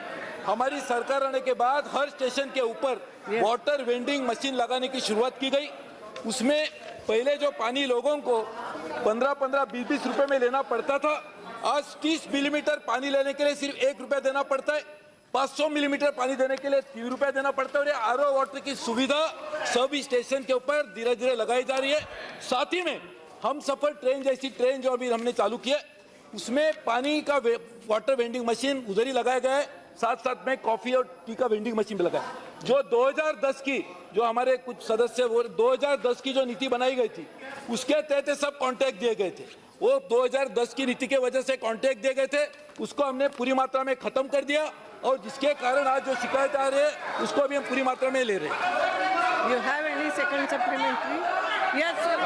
हमारी सरकार आने के बाद हर स्टेशन के ऊपर वाटर वेंडिंग मशीन लगाने की शुरुआत की गई। उसमें पहले जो पानी लोगों को 15-15, 20-20 रुपए में लेना पड़ता था, आज 30 मिलीमीटर पानी लेने के लिए सिर्फ 1 रुपया देना पड़ता है। 500 मिलीमीटर पानी देने के लिए 3 रुपया देना पड़ता है। और ये आरओ वाटर की सुविधा सभी स्टेशन के ऊपर धीरे धीरे लगाई जा रही है। साथ ही में हम सफर ट्रेन जैसी ट्रेन जो अभी हमने चालू की है, उसमें पानी का वाटर वेंडिंग मशीन उधर ही लगाया गया है, साथ साथ में कॉफी और टी का वेंडिंग मशीन भी लगा है। जो 2010 की, जो हमारे कुछ सदस्य वो 2010 की जो नीति बनाई गई थी उसके तहत सब कॉन्ट्रैक्ट दिए गए थे। वो 2010 की नीति के वजह से कॉन्ट्रैक्ट दिए गए थे, उसको हमने पूरी मात्रा में खत्म कर दिया और जिसके कारण आज जो शिकायत आ रही है उसको भी हम पूरी मात्रा में ले रहे हैं। You have any second supplementary? Yes, sir.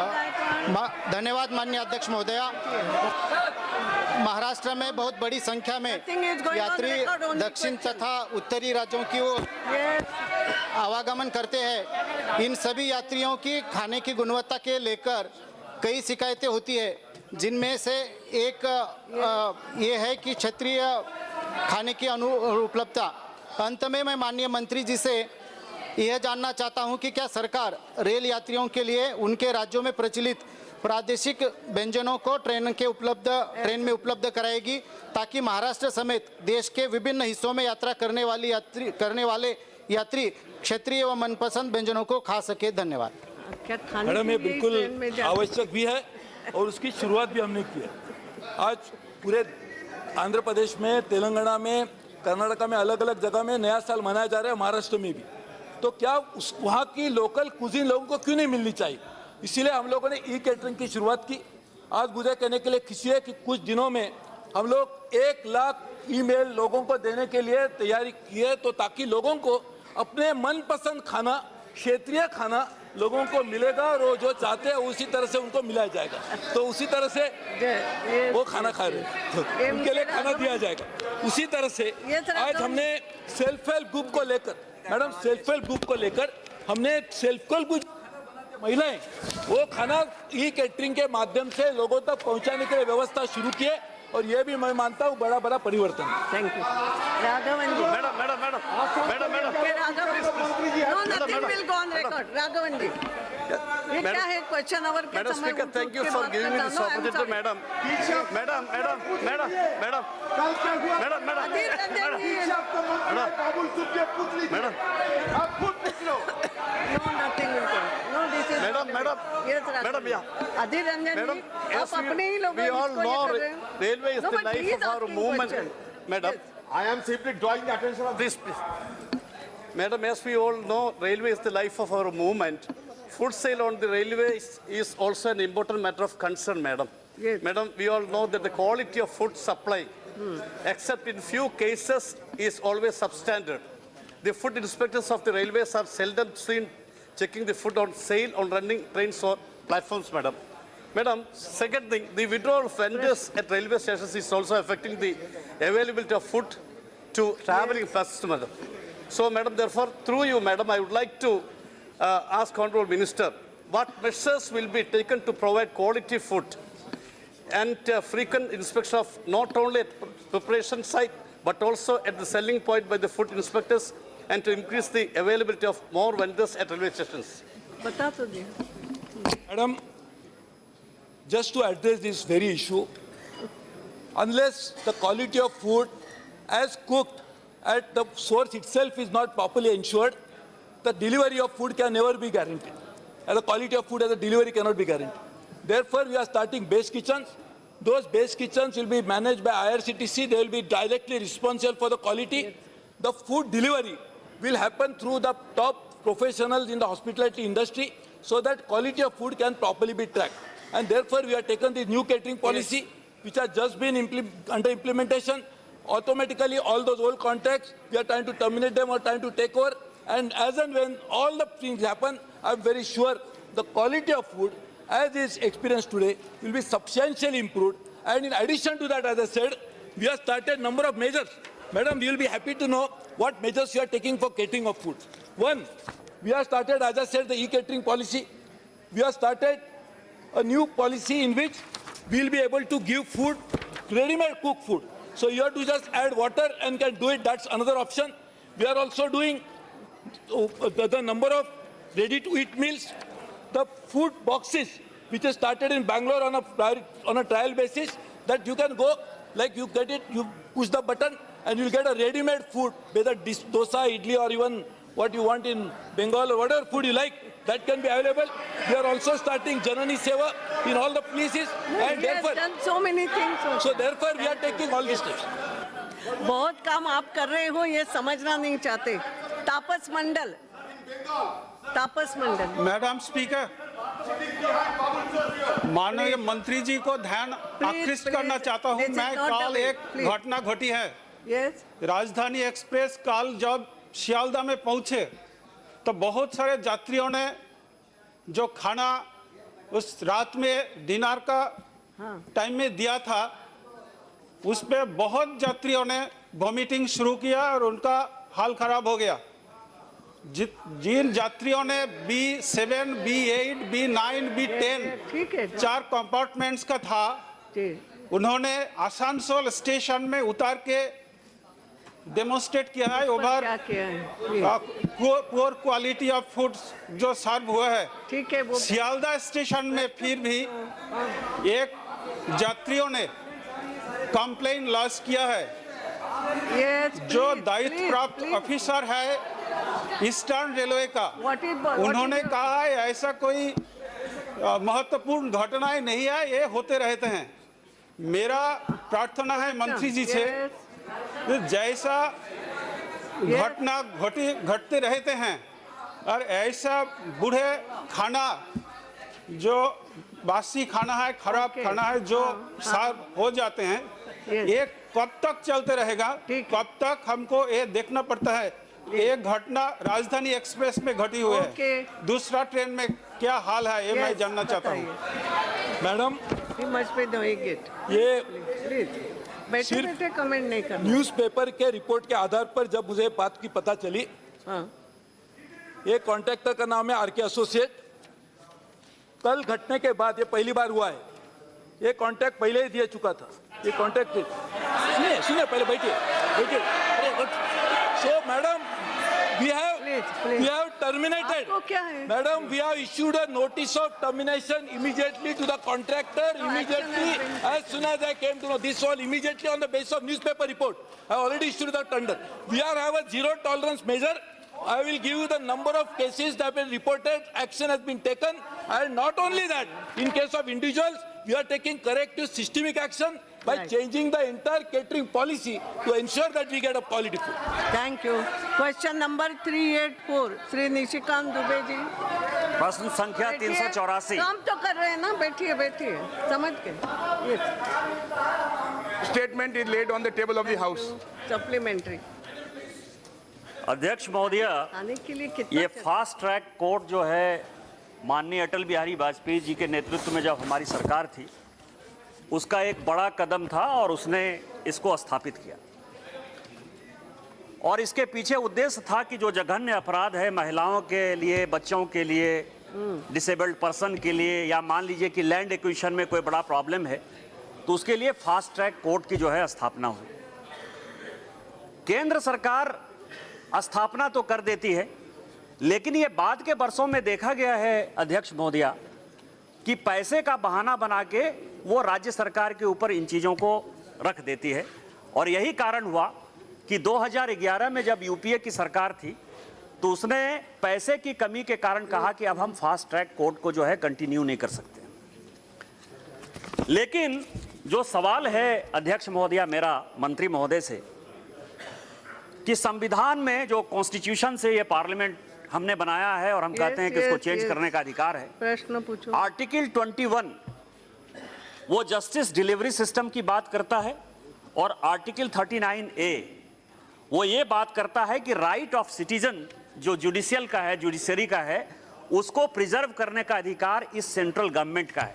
धन्यवाद माननीय अध्यक्ष महोदया। महाराष्ट्र में बहुत बड़ी संख्या में Nothing is going on यात्री record, only दक्षिण question. तथा उत्तरी राज्यों की ओर Yes. आवागमन करते हैं। इन सभी यात्रियों की खाने की गुणवत्ता के लेकर कई शिकायतें होती है, जिनमें से एक ये है कि क्षेत्रीय खाने की अनुपलब्धता। अंत में मैं माननीय मंत्री जी से यह जानना चाहता हूं कि क्या सरकार रेल यात्रियों के लिए उनके राज्यों में प्रचलित प्रादेशिक व्यंजनों को ट्रेन में उपलब्ध कराएगी, ताकि महाराष्ट्र समेत देश के विभिन्न हिस्सों में यात्रा करने वाले यात्री क्षेत्रीय व मनपसंद व्यंजनों को खा सके। धन्यवाद। क्या खाने मैडम, ये के लिए ट्रेन में बिल्कुल जाना? आवश्यक भी है और उसकी शुरुआत भी हमने की है। आज पूरे आंध्र प्रदेश में, तेलंगाना में, कर्नाटका में अलग अलग जगह में नया साल मनाया जा रहा है, महाराष्ट्र में भी। तो क्या वहाँ की लोकल कुजीन लोगों को क्यों नहीं मिलनी चाहिए? इसीलिए हम लोगों ने ई कैटरिंग की शुरुआत की। आज मुझे कहने के लिए खुशी है कि कुछ दिनों में हम लोग 1 लाख ईमेल लोगों को देने के लिए तैयारी की है, तो ताकि लोगों को अपने मनपसंद खाना, क्षेत्रीय खाना लोगों को मिलेगा और वो जो चाहते हैं उसी तरह से उनको मिलाया जाएगा। तो उसी तरह से वो खाना खा रहे, उनके लिए खाना दिया जाएगा। उसी तरह से आज हमने सेल्फ हेल्प ग्रुप को लेकर, मैडम सेल्फ हेल्प ग्रुप को लेकर हमने सेल्फ हेल्प ग्रुप महिलाएं वो खाना ई कैटरिंग के माध्यम से लोगों तक पहुंचाने के लिए व्यवस्था शुरू की है और ये भी मैं मानता हूँ बड़ा परिवर्तन है। Thank you. Raghavan ji. No, nothing will go on record. Raghavan ji. ये क्या है क्वेश्चन आवर के Madam समय Speaker, उठ thank you के for बात giving me करना। this No, I'm opportunity, sorry. madam. No, nothing will go. No, this is Madam, Yes, Raghavan madam, ji. yeah. Adhir Ranjan Madam, ji, as आप अपने ही लोगों we all इसको ये know, कर रहे हैं। railway is No, the but he life is of our asking movement. question. Madam, I am simply drawing the attention of please. Madam, as we all know, railway is the life of our movement. Food sale on the railway is also an important matter of concern, madam. Yes. Madam, we all know that the quality of food supply, except in few cases, is always substandard. The food inspectors of the railways are seldom seen checking the food on sale on running trains or platforms, madam. Madam, second thing, the withdrawal of vendors at railway stations is also affecting the availability of food to traveling passengers, madam. So, madam, therefore, through you, madam, I would like to ask Honorable Minister, what measures will be taken to provide quality food and frequent inspection of not only at preparation site, but also at the selling point by the food inspectors, and to increase the availability of more vendors at railway stations? बता तो दी। Madam, just to address this very issue, unless the quality of food as cooked at the source itself is not properly ensured, the delivery of food can never be guaranteed. And the quality of food as a delivery cannot be guaranteed. Therefore, we are starting base kitchens. Those base kitchens will be managed by IRCTC. They will be directly responsible for the quality. The food delivery will happen through the top professionals in the hospitality industry, so that quality of food can properly be tracked. And therefore, we have taken this new catering policy, which has just been under implementation. Automatically, all those old contracts, we are trying to terminate them or trying to take over. And as and when all the things happen, I'm very sure the quality of food, as is experienced today, will be substantially improved. And in addition to that, as I said, we have started a number of measures. Madam, you will be happy to know what measures you are taking for catering of food. One, we have started, as I said, the e-catering policy. We have started a new policy in which we will be able to give food, ready-made cooked food. So you have to just add water and can do it. That's another option. We are also doing the number of ready-to-eat meals. The food boxes, which is started in Bangalore on a trial basis, that you can go, like you get it, you push the button, and you'll get a ready-made food, whether dosa, idli, or even what you want in Bengal or whatever food you like. that can be available. We are also starting Janani Seva in all the places, and He has therefore, done so many things. so therefore we are taking all these steps. बहुत काम आप कर रहे हो ये समझना नहीं चाहते. तापस मंडल. मैडम स्पीकर, माननीय मंत्री जी को ध्यान आकृष्ट करना चाहता हूं. मैं कल एक घटना घटी है. Yes. राजधानी एक्सप्रेस कल जब सियालदा में पहुंचे तो बहुत सारे यात्रियों ने जो खाना उस रात में डिनर का टाइम में दिया था, उस पे बहुत यात्रियों ने वॉमिटिंग शुरू किया और उनका हाल खराब हो गया. जिन यात्रियों ने B7, B8, B9, B10 4 compartments का था, उन्होंने आसनसोल स्टेशन में उतार के डेमोन्स्ट्रेट किया है over poor quality of food जो सर्व हुआ है. ठीक है. वो सियालदा स्टेशन में फिर भी एक यात्रियों ने कंप्लेन लॉन्च किया है. जो दायित्व प्राप्त ऑफिसर है ईस्टर्न रेलवे का, उन्होंने कहा है ऐसा कोई महत्वपूर्ण घटनाएं नहीं है, ये होते रहते हैं. मेरा प्रार्थना है मंत्री जी से, जैसा घटना घटते रहते हैं और ऐसा बूढ़े खाना जो बासी खाना है, खराब खाना है, जो सर्व हो जाते हैं, ये कब तक चलते रहेगा? कब तक हमको ये देखना पड़ता है. एक घटना राजधानी एक्सप्रेस में घटी हुई है, दूसरा ट्रेन में क्या हाल है ये मैं जानना चाहता हूँ. मैडम, ये बैठे कमेंट नहीं करना. न्यूज़पेपर के रिपोर्ट के आधार पर जब मुझे बात की पता चली, ये कॉन्ट्रैक्टर का नाम है आरके एसोसिएट. कल घटने के बाद ये पहली बार हुआ है. ये कॉन्ट्रैक्ट पहले ही दिया चुका था. ये कॉन्ट्रैक्ट सुनिए पहले बैठिए. सो madam, we have terminated. Madam, we have issued a notice of termination immediately to the contractor. Immediately, as soon as I came to know this, all immediately on the basis of newspaper report, I already issued the tender. We have a zero tolerance measure. I will give you the number of cases that have been reported. Action has been taken, and not only that, in case of individuals, we are taking corrective systemic action by changing the entire catering policy to ensure that we get a quality food. Thank you. Question number 384, Shri Nishikant Dubey ji. प्रश्न संख्या 384. काम तो कर रहे हैं ना, बैठिए समझ के. Statement is laid on the table of the House. Supplementary. अध्यक्ष महोदय, आने के लिए कितना ये फास्ट ट्रैक कोर्ट जो है माननीय अटल बिहारी वाजपेयी जी के नेतृत्व में जब हमारी सरकार थी, उसका एक बड़ा कदम था और उसने इसको स्थापित किया. और इसके पीछे उद्देश्य था कि जो जघन्य अपराध है महिलाओं के लिए, बच्चों के लिए, डिसेबल्ड पर्सन के लिए, या मान लीजिए कि लैंड एक्विजिशन में कोई बड़ा प्रॉब्लम है, तो उसके लिए फास्ट ट्रैक कोर्ट की जो है स्थापना हुई. केंद्र सरकार स्थापना तो कर देती है, लेकिन ये बाद के वर्षों में देखा गया है अध्यक्ष महोदया कि पैसे का बहाना बना के वो राज्य सरकार के ऊपर इन चीज़ों को रख देती है. और यही कारण हुआ कि 2011 में जब यूपीए की सरकार थी, तो उसने पैसे की कमी के कारण कहा कि अब हम फास्ट ट्रैक कोर्ट को जो है कंटिन्यू नहीं कर सकते. लेकिन जो सवाल है अध्यक्ष महोदया मेरा मंत्री महोदय से, कि संविधान में जो कॉन्स्टिट्यूशन से ये पार्लियामेंट हमने बनाया है और हम कहते हैं कि इसको चेंज करने का अधिकार है, प्रश्न पूछो. आर्टिकल 21 वो जस्टिस डिलीवरी सिस्टम की बात करता है, और आर्टिकल 39A वो ये बात करता है कि राइट ऑफ सिटीजन जो जुडिशियल का है, जुडिशरी का है, उसको प्रिजर्व करने का अधिकार इस सेंट्रल गवर्नमेंट का है.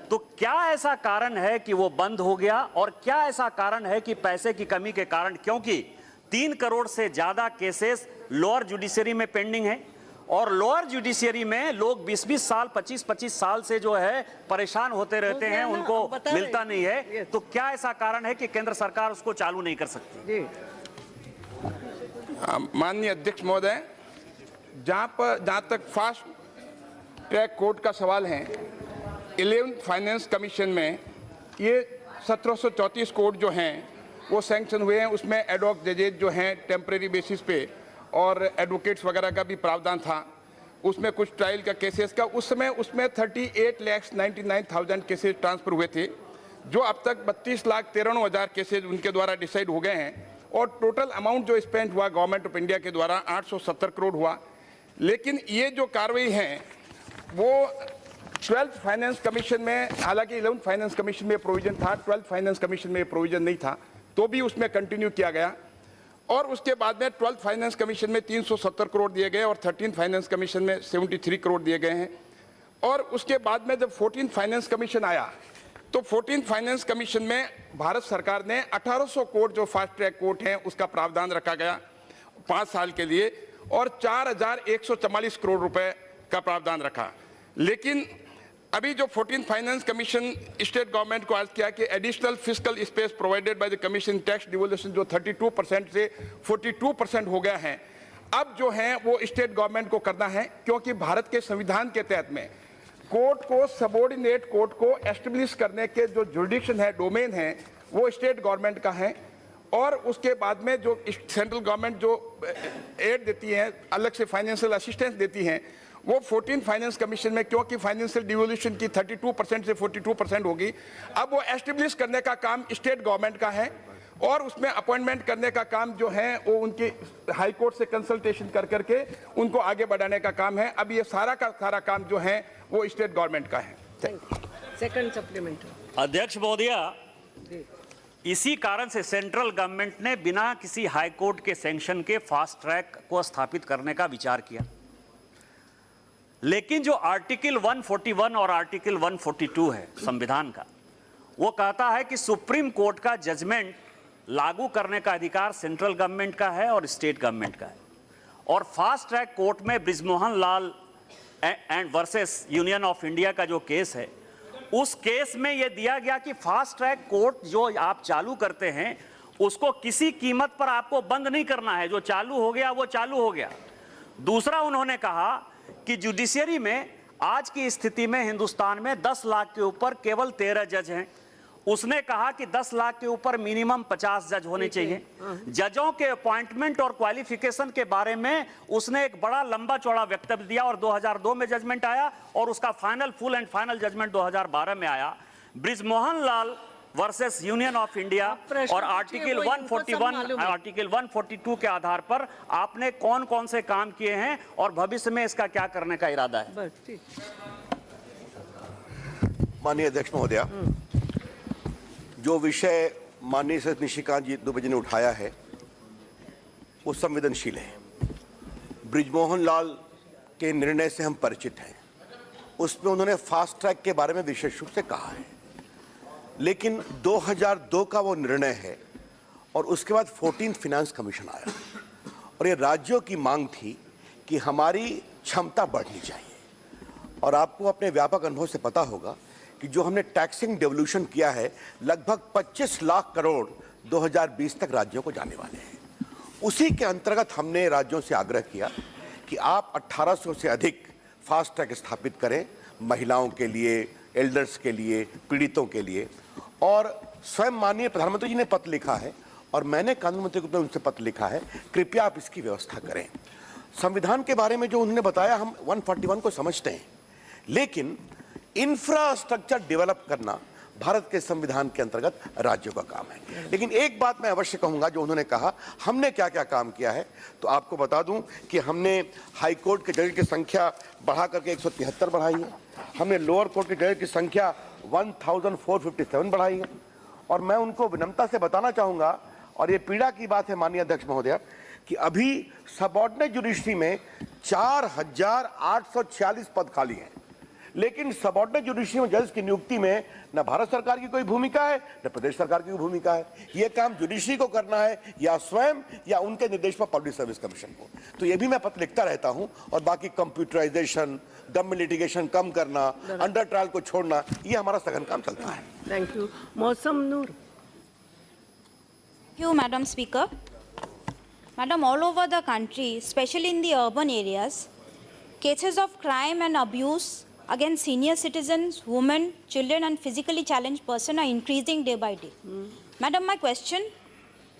तो क्या ऐसा कारण है कि वो बंद हो गया, और क्या ऐसा कारण है कि पैसे की कमी के कारण, क्योंकि 3 करोड़ से ज्यादा केसेस लोअर जुडिशरी में पेंडिंग है, और लोअर जुडिशरी में लोग 20-20 साल, 25-25 साल से जो है परेशान होते रहते हैं, उनको मिलता नहीं है. तो क्या ऐसा कारण है कि केंद्र सरकार उसको चालू नहीं कर सकती? माननीय अध्यक्ष महोदय, जहाँ तक फास्ट ट्रैक कोर्ट का सवाल है, 11th फाइनेंस कमीशन में ये 1734 कोर्ट जो हैं वो सैंक्शन हुए हैं. उसमें एडहॉक जजेज जो हैं टेम्परेरी बेसिस पे और एडवोकेट्स वगैरह का भी प्रावधान था. उसमें कुछ ट्रायल का केसेस का, उस समय उसमें 38,99,000 केसेस ट्रांसफर हुए थे, जो अब तक 32,93,000 केसेज उनके द्वारा डिसाइड हो गए हैं, और टोटल अमाउंट जो स्पेंड हुआ गवर्नमेंट ऑफ इंडिया के द्वारा 870 करोड़ हुआ। लेकिन ये जो कार्रवाई है वो 12th फाइनेंस कमीशन में, हालांकि 11th फाइनेंस कमीशन में प्रोविजन था, 12th फाइनेंस कमीशन में प्रोविजन नहीं था, तो भी उसमें कंटिन्यू किया गया। और उसके बाद में 12th फाइनेंस कमीशन में 370 करोड़ दिए गए और 13th फाइनेंस कमीशन में 73 करोड़ दिए गए हैं। और उसके बाद में जब 14th फाइनेंस कमीशन आया तो 14th फाइनेंस कमीशन में भारत सरकार ने 1800 करोड़ जो फास्ट ट्रैक कोर्ट हैं उसका प्रावधान रखा गया 5 साल के लिए, और 4,144 करोड़ रुपए का प्रावधान रखा। लेकिन अभी जो 14th finance commission state government को अर्ज किया कि additional fiscal space provided by the commission tax devolution जो 32% से 42% हो गया है, अब जो है वो स्टेट गवर्नमेंट को करना है, क्योंकि भारत के संविधान के तहत में कोर्ट को, सबॉर्डिनेट कोर्ट को एस्टेब्लिश करने के जो जुरिडिक्शन है, डोमेन है, वो स्टेट गवर्नमेंट का है। और उसके बाद में जो सेंट्रल गवर्नमेंट जो एड देती है, अलग से फाइनेंशियल असिस्टेंस देती हैं, वो 14th फाइनेंस कमीशन में, क्योंकि फाइनेंशियल डिवोल्यूशन की 32% से 42% होगी, अब वो एस्टेब्लिश करने का काम स्टेट गवर्नमेंट का है, और उसमें अपॉइंटमेंट करने का काम जो है वो उनकी हाई कोर्ट से कंसल्टेशन कर करके उनको आगे बढ़ाने का काम है। अब ये सारा का सारा काम जो है वो स्टेट गवर्नमेंट का है। Second supplementary. अध्यक्ष महोदया, इसी कारण से सेंट्रल गवर्नमेंट ने बिना किसी हाई कोर्ट के सैंक्शन के फास्ट ट्रैक को स्थापित करने का विचार किया। लेकिन जो आर्टिकल 141 और आर्टिकल 142 है संविधान का, वो कहता है कि सुप्रीम कोर्ट का जजमेंट लागू करने का अधिकार सेंट्रल गवर्नमेंट का है और स्टेट गवर्नमेंट का है। और फास्ट ट्रैक कोर्ट में Brijmohan Lal and versus Union of India का जो केस है, उस केस में यह दिया गया कि फास्ट ट्रैक कोर्ट जो आप चालू करते हैं उसको किसी कीमत पर आपको बंद नहीं करना है, जो चालू हो गया वो चालू हो गया। दूसरा, उन्होंने कहा कि जुडिशियरी में आज की स्थिति में हिंदुस्तान में 10 लाख के ऊपर केवल 13 जज हैं। उसने कहा कि 10 लाख के ऊपर मिनिमम 50 जज होने चाहिए। जजों के अपॉइंटमेंट और क्वालिफिकेशन के बारे में उसने एक बड़ा लंबा चौड़ा वक्तव्य दिया, और 2002 में जजमेंट आया और उसका फुल एंड फाइनल जजमेंट 2012 में आया। बृजमोहन लाल वर्सेस यूनियन ऑफ इंडिया और आर्टिकल 141 आर्टिकल 142 के आधार पर आपने कौन कौन से काम किए हैं और भविष्य में इसका क्या करने का इरादा है? माननीय अध्यक्ष महोदया, जो विषय माननीय सदस्य निशिकांत जी दुबे ने उठाया है वो संवेदनशील है। बृजमोहन लाल के निर्णय से हम परिचित हैं, उसमें उन्होंने फास्ट ट्रैक के बारे में विशेष रूप से कहा है। लेकिन 2002 का वो निर्णय है और उसके बाद 14th फाइनेंस कमीशन आया, और ये राज्यों की मांग थी कि हमारी क्षमता बढ़नी चाहिए। और आपको अपने व्यापक अनुभव से पता होगा कि जो हमने टैक्सिंग डेवोल्यूशन किया है, लगभग 25 लाख करोड़ 2020 तक राज्यों को जाने वाले हैं। उसी के अंतर्गत हमने राज्यों से आग्रह किया कि आप 1800 से अधिक फास्ट ट्रैक स्थापित करें, महिलाओं के लिए, एल्डर्स के लिए, पीड़ितों के लिए। और स्वयं माननीय प्रधानमंत्री जी ने पत्र लिखा है और मैंने कानून मंत्री को उनसे पत्र लिखा है, कृपया आप इसकी व्यवस्था करें। संविधान के बारे में जो उन्होंने बताया, हम 141 को समझते हैं, लेकिन इंफ्रास्ट्रक्चर डेवलप करना भारत के संविधान के अंतर्गत राज्यों का काम है। लेकिन एक बात मैं अवश्य कहूंगा, जो उन्होंने कहा हमने क्या क्या काम किया है, तो आपको बता दूं कि हमने हाई कोर्ट के जज की संख्या बढ़ा करके 173 बढ़ाई है। हमने लोअर कोर्ट के जज की संख्या 1457 बढ़ाई है। और मैं उनको विनम्रता से बताना चाहूंगा, और ये पीड़ा की बात है माननीय अध्यक्ष महोदया, कि अभी सबऑर्डिनेट जुडिशरी में 4846 पद खाली हैं। लेकिन सबऑर्डिनेट जुडिशरी में जज की नियुक्ति में न भारत सरकार की कोई भूमिका है, न प्रदेश सरकार की भूमिका है। ये काम जुडिशरी को करना है, या स्वयं या उनके निर्देश पर पब्लिक सर्विस कमीशन को। तो ये भी मैं पत्र लिखता रहता हूं। और बाकी कंप्यूटराइजेशन, गवर्नमेंट लिटिगेशन कम करना, अंडर ट्रायल को छोड़ना, ये हमारा सघन काम चलता है। Thank you. मौसम नूर। Thank you, Madam Speaker. Madam, all over the country, especially in the urban areas, cases of crime and abuse against senior citizens, women, children and physically challenged persons are increasing day by day. Madam, my question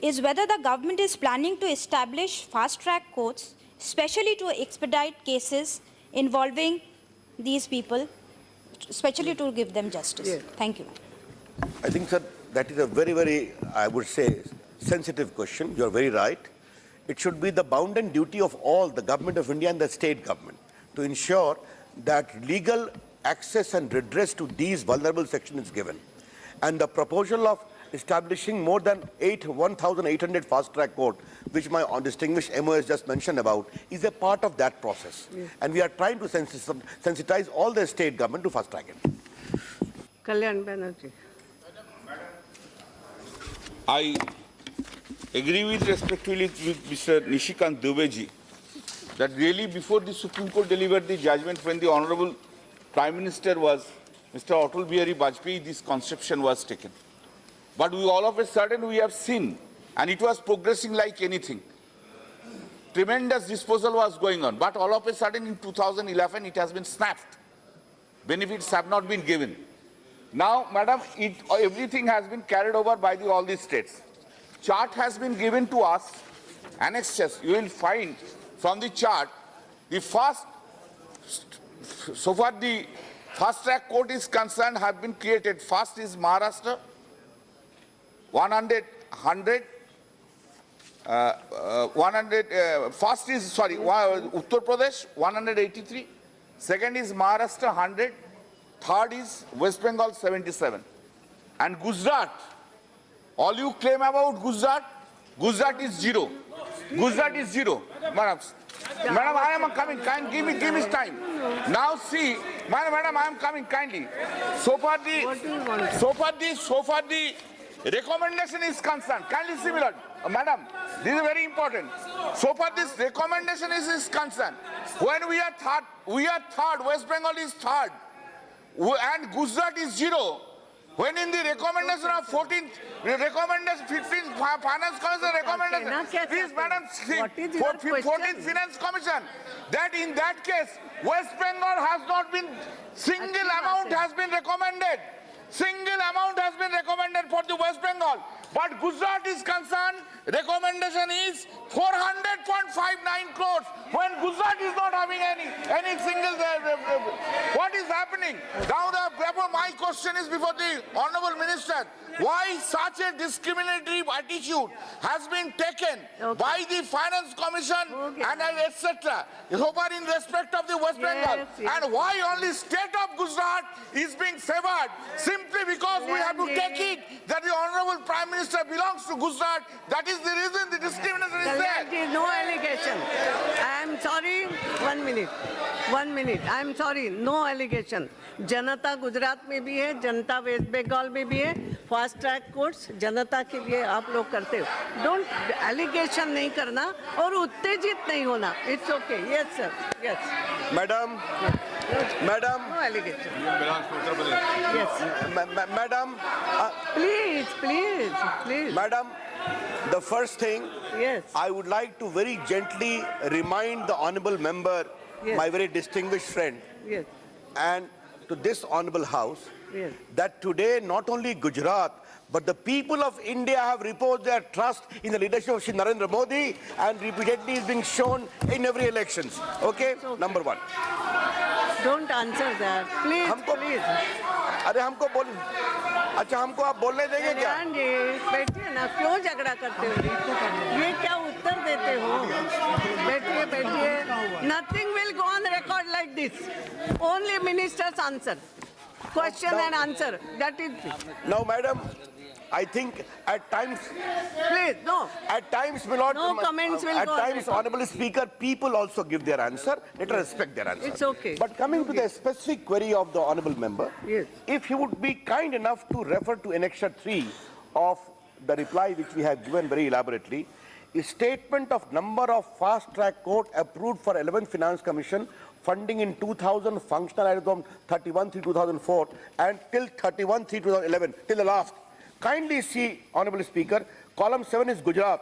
is whether the government is planning to establish fast-track courts, especially to expedite cases involving these people, especially to give them justice. Yes. Thank you. I think, sir, that is a very, very, I would say, sensitive question. You're very right. It should be the bounden duty of all, the government of India and the state government, to ensure that legal access and redress to these vulnerable sections is given. And the proposal of establishing more than 1,800 fast-track court, which my distinguished MOS just mentioned about, is a part of that process. Yes. And we are trying to sensitize all the state government to fast-track it. Kalyan Banerjee. I agree with respectively with Mr. Nishikant Dubey that really before the Supreme Court delivered the judgment, when the Honorable Prime Minister was Mr. Atal Bihari Vajpayee, this conception was taken. But all of a sudden we have seen, and it was progressing like anything. Tremendous disposal was going on, but all of a sudden in 2011 it has been snapped. Benefits have not been given. Now, madam, everything has been carried over by all these states. Chart has been given to us, annexes. You will find from the chart, the first, so far the fast track court is concerned, have been created. First is Maharashtra, 100, first is, sorry, Uttar Pradesh, 183. Second is Maharashtra, 100. Third is West Bengal, 77. And Gujarat, all you claim about Gujarat, Gujarat is 0. Gujarat is 0. Madam, I am coming. Give me time. Now see, madam, I am coming kindly. So far the recommendation is concerned. Kindly see, Lord. Madam, this is very important. So far this recommendation is concerned. When we are third, West Bengal is third, and Gujarat is 0. When in the recommendation of 14th, recommendation 15th Finance Commission recommendation, please, madam, 14th Finance Commission, that in that case, West Bengal has not been, single amount has been recommended. Single amount has been recommended for the West Bengal. But Gujarat is concerned, recommendation is 400.59 crores. When Gujarat is not having any single, what is happening? Now, therefore, my question is before the Honorable Minister, why such a discriminatory attitude has been taken by the Finance Commission and etc. so far in respect of the West Bengal, and why only state of Gujarat is being favored simply because we have to take it that the Honorable Prime Minister belongs to Gujarat. That is the reason the discrimination is there. No allegation. I am sorry. 1 minute. 1 minute. I am sorry. No allegation. जनता गुजरात में भी है, जनता waste Bengal में भी है. Fast track courts जनता के लिए आप लोग करते हो. डोंट एलिगेशन नहीं करना और उत्तेजित नहीं होना. It's okay. Yes sir. Yes. Madam, no allegation. Yes. Madam, please. Madam, the first thing, yes, I would like to very gently remind the honorable member, yes, my very distinguished friend, yes, and to this honorable house, yes, that today not only Gujarat, but the people of India have reposed their trust in the leadership of Shri Narendra Modi, and repeatedly is being shown in every elections. Okay? Number one. Don't answer that. Please, please. अरे हमको बोल, अच्छा हमको आप बोलने देंगे क्या? बैठिए ना, क्यों झगड़ा करते हो? ये क्या उत्तर देते हो? बैठिए. Nothing will go on record like this. Only ministers answer. Question and answer. That is it. Now, madam, I think at times, please, no. At times, my lord, no comments will at go times, honorable speaker, people also give their answer. Let us respect their answer. It's okay. But coming to the specific query of the honorable member, yes, if he would be kind enough to refer to Annexure 3 of the reply which we have given very elaborately, a statement of number of fast-track court approved for 11th Finance Commission funding in 2000, functional as of 31/3/2004 and till 31/3/2011, till the last. Kindly see, Honorable Speaker, column 7 is Gujarat,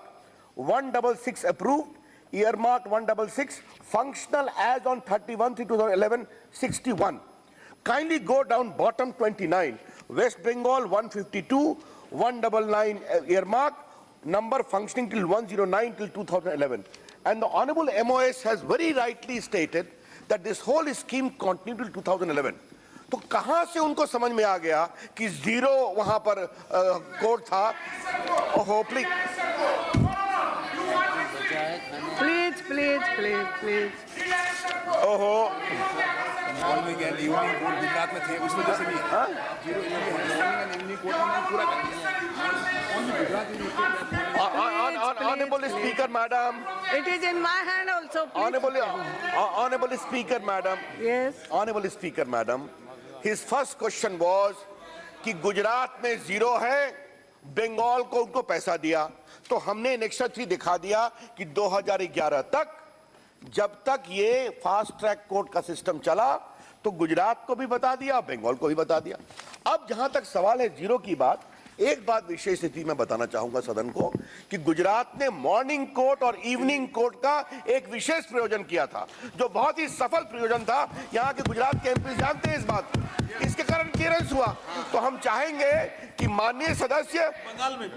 166 approved, earmarked 166, functional as on 31/3/2011, 61. Kindly go down bottom 29, West Bengal 152, 199 earmarked, number functioning till 109 till 2011. And the Honorable MOS has very rightly stated that this whole scheme continued till 2011. तो कहां से उनको समझ में आ गया कि zero वहां पर कोड था? ओहो प्लीज प्लीज ओहो गुजरात में थे उसमें जैसे भी Honorable Speaker, Madam. It is in my hand also. Honorable Speaker, Madam. Yes. Honorable Speaker, Madam. His first question was कि गुजरात में जीरो है, बंगाल को उनको पैसा दिया, तो हमने एनेक्सर 3 दिखा दिया कि 2011 तक जब तक ये फास्ट ट्रैक कोर्ट का सिस्टम चला तो गुजरात को भी बता दिया, बंगाल को भी बता दिया। अब जहां तक सवाल है जीरो की बात, एक बात विशेष स्थिति में बताना चाहूंगा सदन को कि गुजरात ने मॉर्निंग कोर्ट और इवनिंग कोर्ट का एक विशेष प्रयोजन किया था, जो बहुत ही सफल प्रयोजन था। यहाँ के गुजरात के एमपी जानते हैं इस बात को, इसके कारण क्लियरेंस हुआ। तो हम चाहेंगे कि माननीय सदस्य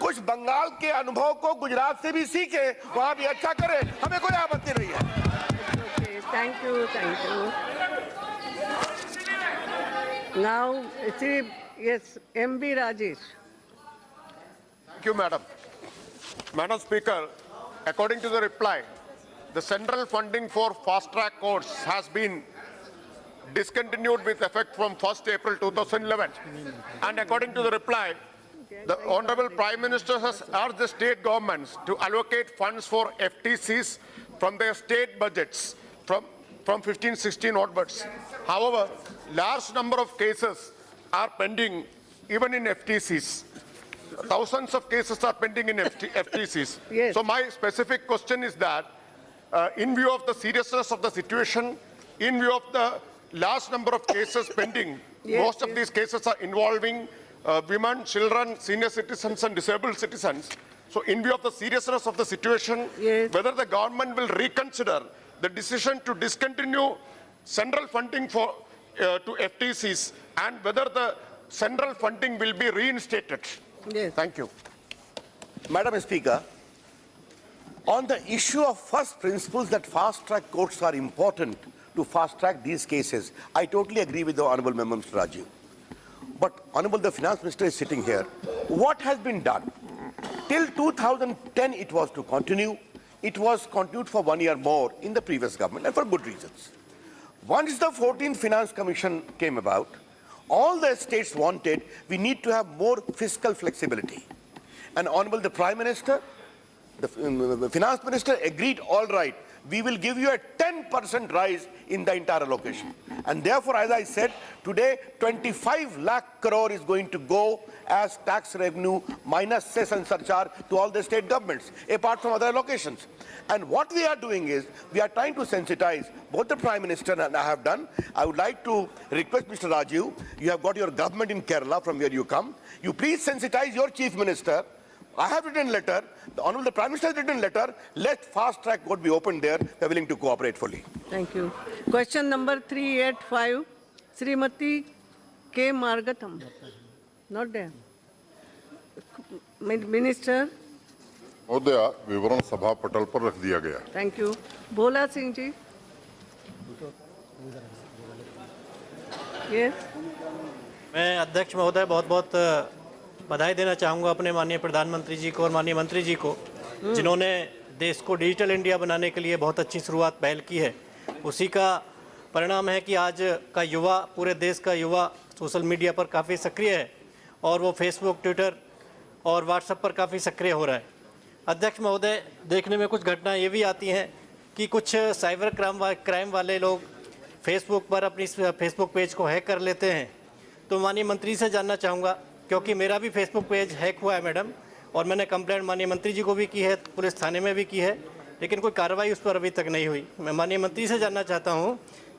कुछ बंगाल के अनुभव को गुजरात से भी सीखे, वहां भी अच्छा करे, हमें कोई आपत्ति नहीं है। Thank you. Now, yes, MB Rajesh. Thank you, Madam. Madam Speaker, according to the reply, the central funding for fast-track courts has been discontinued with effect from 1st April 2011. And according to the reply, the Honorable Prime Minister has urged the state governments to allocate funds for FTCs from their state budgets from 15-16 onwards. However, large number of cases are pending even in FTCs. Thousands of cases are pending in FTCs. Yes. So my specific question is that, in view of the seriousness of the situation, in view of the large number of cases pending, most of these cases are involving women, children, senior citizens and disabled citizens. So in view of the seriousness of the situation, whether the government will reconsider the decision to discontinue central funding for to FTCs and whether the central funding will be reinstated. Yes. Thank you. Madam Speaker, on the issue of first principles that fast-track courts are important to fast-track these cases, I totally agree with the Honourable Member Mr. Rajiv. But Honourable the Finance Minister is sitting here. What has been done? Till 2010 it was to continue. It was continued for 1 year more in the previous government and for good reasons. Once the 14th Finance Commission came about, all the states wanted, we need to have more fiscal flexibility. And Honourable the Prime Minister, the Finance Minister agreed, all right, we will give you a 10% rise in the entire allocation. And therefore, as I said, today 25 lakh crore is going to go as tax revenue minus cess and surcharge to all the state governments, apart from other allocations. And what we are doing is, we are trying to sensitize both the Prime Minister and I have done. I would like to request Mr. Rajiv, you have got your government in Kerala from where you come. You please sensitize your Chief Minister. I have written a letter, the Honourable Prime Minister has written a letter, let fast track court be opened there, they are willing to cooperate fully. Thank you. Question number 385, Srimati K. Margatham. Not there. Minister. महोदया, विवरण सभा पटल पर रख दिया गया। Thank you. Bhola Singh ji. Yes. मैं अध्यक्ष महोदय बहुत बधाई देना चाहूँगा अपने माननीय प्रधानमंत्री जी को और माननीय मंत्री जी को, जिन्होंने देश को डिजिटल इंडिया बनाने के लिए बहुत अच्छी शुरुआत पहल की है। उसी का परिणाम है कि आज का युवा, पूरे देश का युवा सोशल मीडिया पर काफ़ी सक्रिय है और वो फेसबुक, ट्विटर और व्हाट्सएप पर काफ़ी सक्रिय हो रहा है। अध्यक्ष महोदय, देखने में कुछ घटनाएं ये भी आती हैं कि कुछ साइबर क्राइम वाले लोग फेसबुक पर अपनी फेसबुक पेज को हैक कर लेते हैं। तो माननीय मंत्री से जानना चाहूँगा, क्योंकि मेरा भी फेसबुक पेज हैक हुआ है मैडम, और मैंने कंप्लेंट माननीय मंत्री जी को भी की है, पुलिस थाने में भी की है, लेकिन कोई कार्रवाई उस पर अभी तक नहीं हुई। मैं माननीय मंत्री से जानना चाहता हूं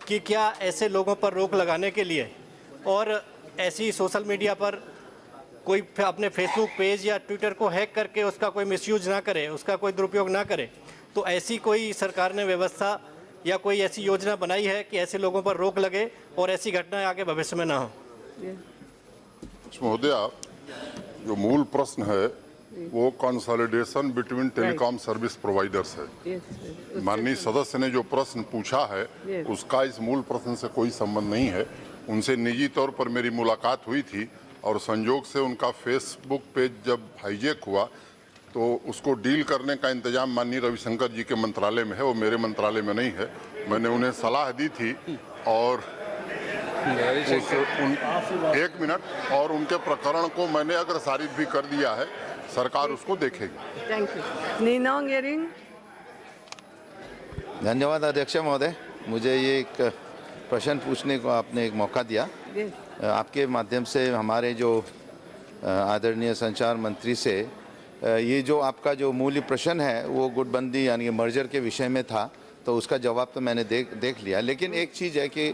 कि क्या ऐसे लोगों पर रोक लगाने के लिए और ऐसी सोशल मीडिया पर कोई अपने फेसबुक पेज या ट्विटर को हैक करके उसका कोई मिसयूज ना करे, उसका कोई दुरुपयोग ना करे, तो ऐसी कोई सरकार ने व्यवस्था या कोई ऐसी योजना बनाई है कि ऐसे लोगों पर रोक लगे और ऐसी घटनाएं आगे भविष्य में ना हो? महोदया, जो मूल प्रश्न है वो consolidation between telecom service providers है। माननीय सदस्य ने जो प्रश्न पूछा है उसका इस मूल प्रश्न से कोई संबंध नहीं है। उनसे निजी तौर पर मेरी मुलाकात हुई थी और संयोग से उनका फेसबुक पेज जब हाईजैक हुआ तो उसको डील करने का इंतजाम माननीय रविशंकर जी के मंत्रालय में है, वो मेरे मंत्रालय में नहीं है। मैंने उन्हें सलाह दी थी और एक मिनट और उनके प्रकरण को मैंने अगर सारित भी कर दिया है, सरकार उसको देखेगी। Thank you. नीनोंग एरिंग। धन्यवाद अध्यक्ष महोदय, मुझे ये एक प्रश्न पूछने को आपने एक मौका दिया। आपके माध्यम से हमारे जो आदरणीय संचार मंत्री से ये जो आपका जो मूल्य प्रश्न है वो गुटबंदी यानी कि मर्जर के विषय में था, तो उसका जवाब तो मैंने देख लिया। लेकिन एक चीज़ है कि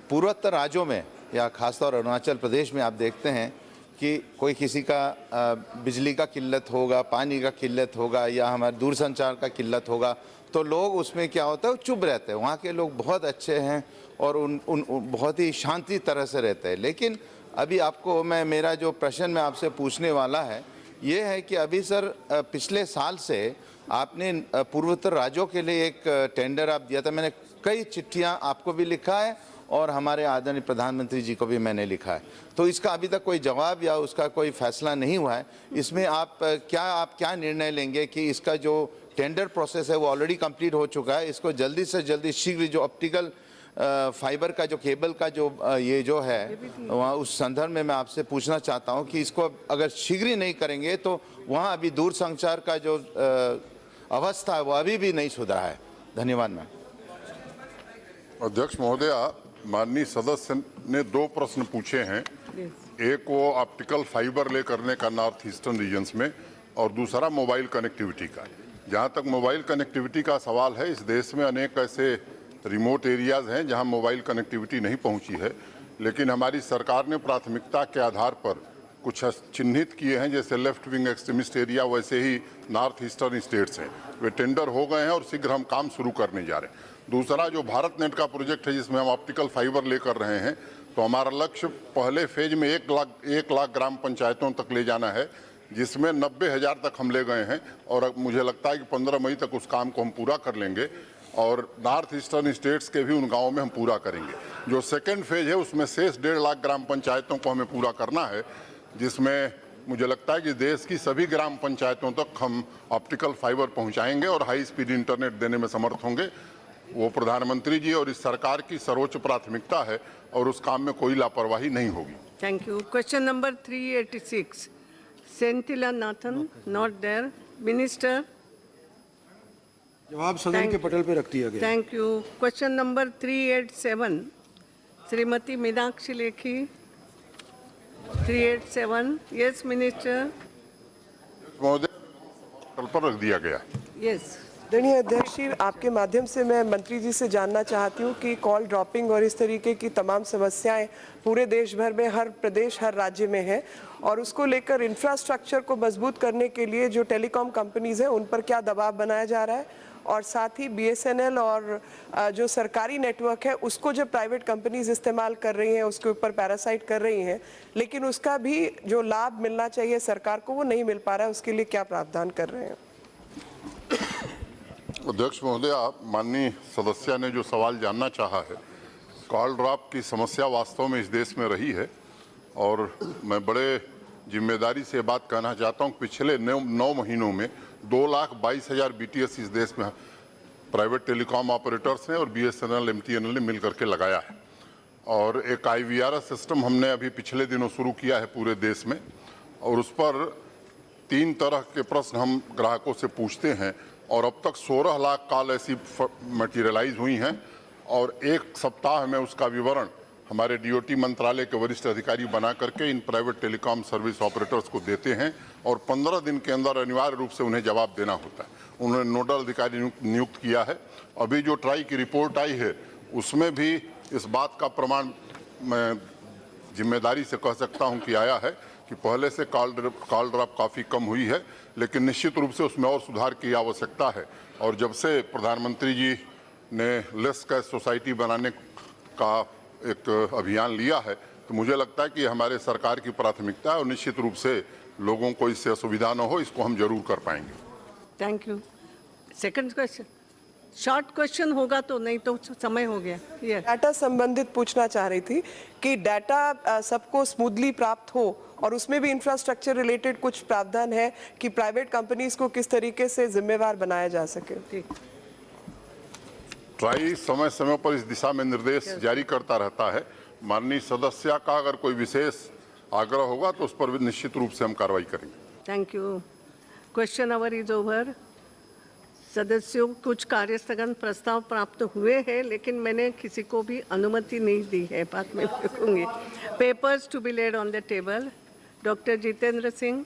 पूर्वोत्तर राज्यों में या खासतौर अरुणाचल प्रदेश में आप देखते हैं कि कोई किसी का बिजली का किल्लत होगा, पानी का किल्लत होगा या हमारे दूरसंचार का किल्लत होगा, तो लोग उसमें क्या होता है वो चुप रहते हैं। वहाँ के लोग बहुत अच्छे हैं और उन बहुत ही शांति तरह से रहते हैं। लेकिन अभी आपको मेरा जो प्रश्न मैं आपसे पूछने वाला है ये है कि अभी सर पिछले साल से आपने पूर्वोत्तर राज्यों के लिए एक टेंडर आप दिया था। मैंने कई चिट्ठियाँ आपको भी लिखा है और हमारे आदरणीय प्रधानमंत्री जी को भी मैंने लिखा है, तो इसका अभी तक कोई जवाब या उसका कोई फैसला नहीं हुआ है। इसमें आप क्या निर्णय लेंगे कि इसका जो टेंडर प्रोसेस है वो ऑलरेडी कंप्लीट हो चुका है, इसको जल्दी से जल्दी शीघ्र जो ऑप्टिकल फाइबर का जो केबल का जो ये जो है वहाँ उस संदर्भ में मैं आपसे पूछना चाहता हूँ कि इसको अगर शीघ्र ही नहीं करेंगे तो वहाँ अभी दूरसंचार का जो अवस्था है वो अभी भी नहीं सुधरा है। धन्यवाद मैम। अध्यक्ष महोदय, माननीय सदस्य ने दो प्रश्न पूछे हैं। एक वो ऑप्टिकल फाइबर ले करने का नॉर्थ ईस्टर्न रीजन्स में और दूसरा मोबाइल कनेक्टिविटी का। जहाँ तक मोबाइल कनेक्टिविटी का सवाल है, इस देश में अनेक ऐसे रिमोट एरियाज़ हैं जहाँ मोबाइल कनेक्टिविटी नहीं पहुँची है, लेकिन हमारी सरकार ने प्राथमिकता के आधार पर कुछ चिन्हित किए हैं। जैसे लेफ्ट विंग एक्सट्रीमिस्ट एरिया, वैसे ही नॉर्थ ईस्टर्न स्टेट्स हैं, वे टेंडर हो गए हैं और शीघ्र हम काम शुरू करने जा रहे हैं। दूसरा जो भारत नेट का प्रोजेक्ट है जिसमें हम ऑप्टिकल फाइबर लेकर रहे हैं, तो हमारा लक्ष्य पहले फेज में 1 लाख ग्राम पंचायतों तक ले जाना है, जिसमें 90,000 तक हम ले गए हैं और मुझे लगता है कि 15 मई तक उस काम को हम पूरा कर लेंगे और नॉर्थ ईस्टर्न स्टेट्स के भी उन गाँवों में हम पूरा करेंगे। जो सेकेंड फेज है उसमें शेष 1.5 लाख ग्राम पंचायतों को हमें पूरा करना है, जिसमें मुझे लगता है कि देश की सभी ग्राम पंचायतों तक हम ऑप्टिकल फाइबर पहुंचाएंगे और हाई स्पीड इंटरनेट देने में समर्थ होंगे। वो प्रधानमंत्री जी और इस सरकार की सर्वोच्च प्राथमिकता है और उस काम में कोई लापरवाही नहीं होगी। Thank you. Question number 386, Senthilnathan, not there. Minister, जवाब सदन के पटल पर रख दिया गया। Thank you. Question number 387, Shrimati Meenakshi Lekhi, 387। Yes minister. महोदय, पटल पर रख दिया गया। यस। आदरणीय अध्यक्ष जी, आपके माध्यम से मैं मंत्री जी से जानना चाहती हूँ कि कॉल ड्रॉपिंग और इस तरीके की तमाम समस्याएं पूरे देश भर में, हर प्रदेश, हर राज्य में है, और उसको लेकर इंफ्रास्ट्रक्चर को मजबूत करने के लिए जो टेलीकॉम कंपनीज हैं उन पर क्या दबाव बनाया जा रहा है, और साथ ही BSNL और जो सरकारी नेटवर्क है उसको जो प्राइवेट कंपनीज इस्तेमाल कर रही हैं उसके ऊपर पैरासाइट कर रही हैं, लेकिन उसका भी जो लाभ मिलना चाहिए सरकार को वो नहीं मिल पा रहा है, उसके लिए क्या प्रावधान कर रहे हैं? अध्यक्ष महोदय, माननीय सदस्य ने जो सवाल जानना चाहा है, कॉल ड्रॉप की समस्या वास्तव में इस देश में रही है और मैं बड़े जिम्मेदारी से बात कहना चाहता हूँ। पिछले 9 महीनों में 2,22,000 BTS इस देश में प्राइवेट टेलीकॉम ऑपरेटर्स ने और BSNL MTNL ने मिल करके लगाया है और एक IVRS सिस्टम हमने अभी पिछले दिनों शुरू किया है पूरे देश में, और उस पर 3 तरह के प्रश्न हम ग्राहकों से पूछते हैं और अब तक 16 लाख कॉल ऐसी मटीरियलाइज हुई हैं और 1 सप्ताह में उसका विवरण हमारे DOT मंत्रालय के वरिष्ठ अधिकारी बना करके in private telecom service operators को देते हैं और 15 दिन के अंदर अनिवार्य रूप से उन्हें जवाब देना होता है। उन्होंने नोडल अधिकारी नियुक्त किया है। अभी जो ट्राई की रिपोर्ट आई है उसमें भी इस बात का प्रमाण मैं जिम्मेदारी से कह सकता हूं कि आया है कि पहले से कॉल ड्रॉप काफ़ी कम हुई है, लेकिन निश्चित रूप से उसमें और सुधार की आवश्यकता है। और जब से प्रधानमंत्री जी ने लेस कैश सोसाइटी बनाने का एक अभियान लिया है तो मुझे लगता है कि हमारे सरकार की प्राथमिकता है और निश्चित रूप से लोगों को इससे असुविधा न हो, इसको हम जरूर कर पाएंगे। Thank you. Second question, short question होगा तो, नहीं तो समय हो गया। ये डाटा संबंधित पूछना चाह रही थी कि डाटा सबको स्मूथली प्राप्त हो और उसमें भी इंफ्रास्ट्रक्चर रिलेटेड कुछ प्रावधान है कि प्राइवेट कंपनीज को किस तरीके से जिम्मेवार बनाया जा सके। ठीक। ट्राई समय समय पर इस दिशा में निर्देश जारी करता रहता है। माननीय सदस्य का अगर कोई विशेष आग्रह होगा तो उस पर भी निश्चित रूप से हम कार्रवाई करेंगे। Thank you. Question our is over. सदस्यों कुछ कार्यस्थगन प्रस्ताव प्राप्त हुए हैं, लेकिन मैंने किसी को भी अनुमति नहीं दी है, बाद में देखूंगी। Papers to be laid on the table. Doctor Jitendra Singh.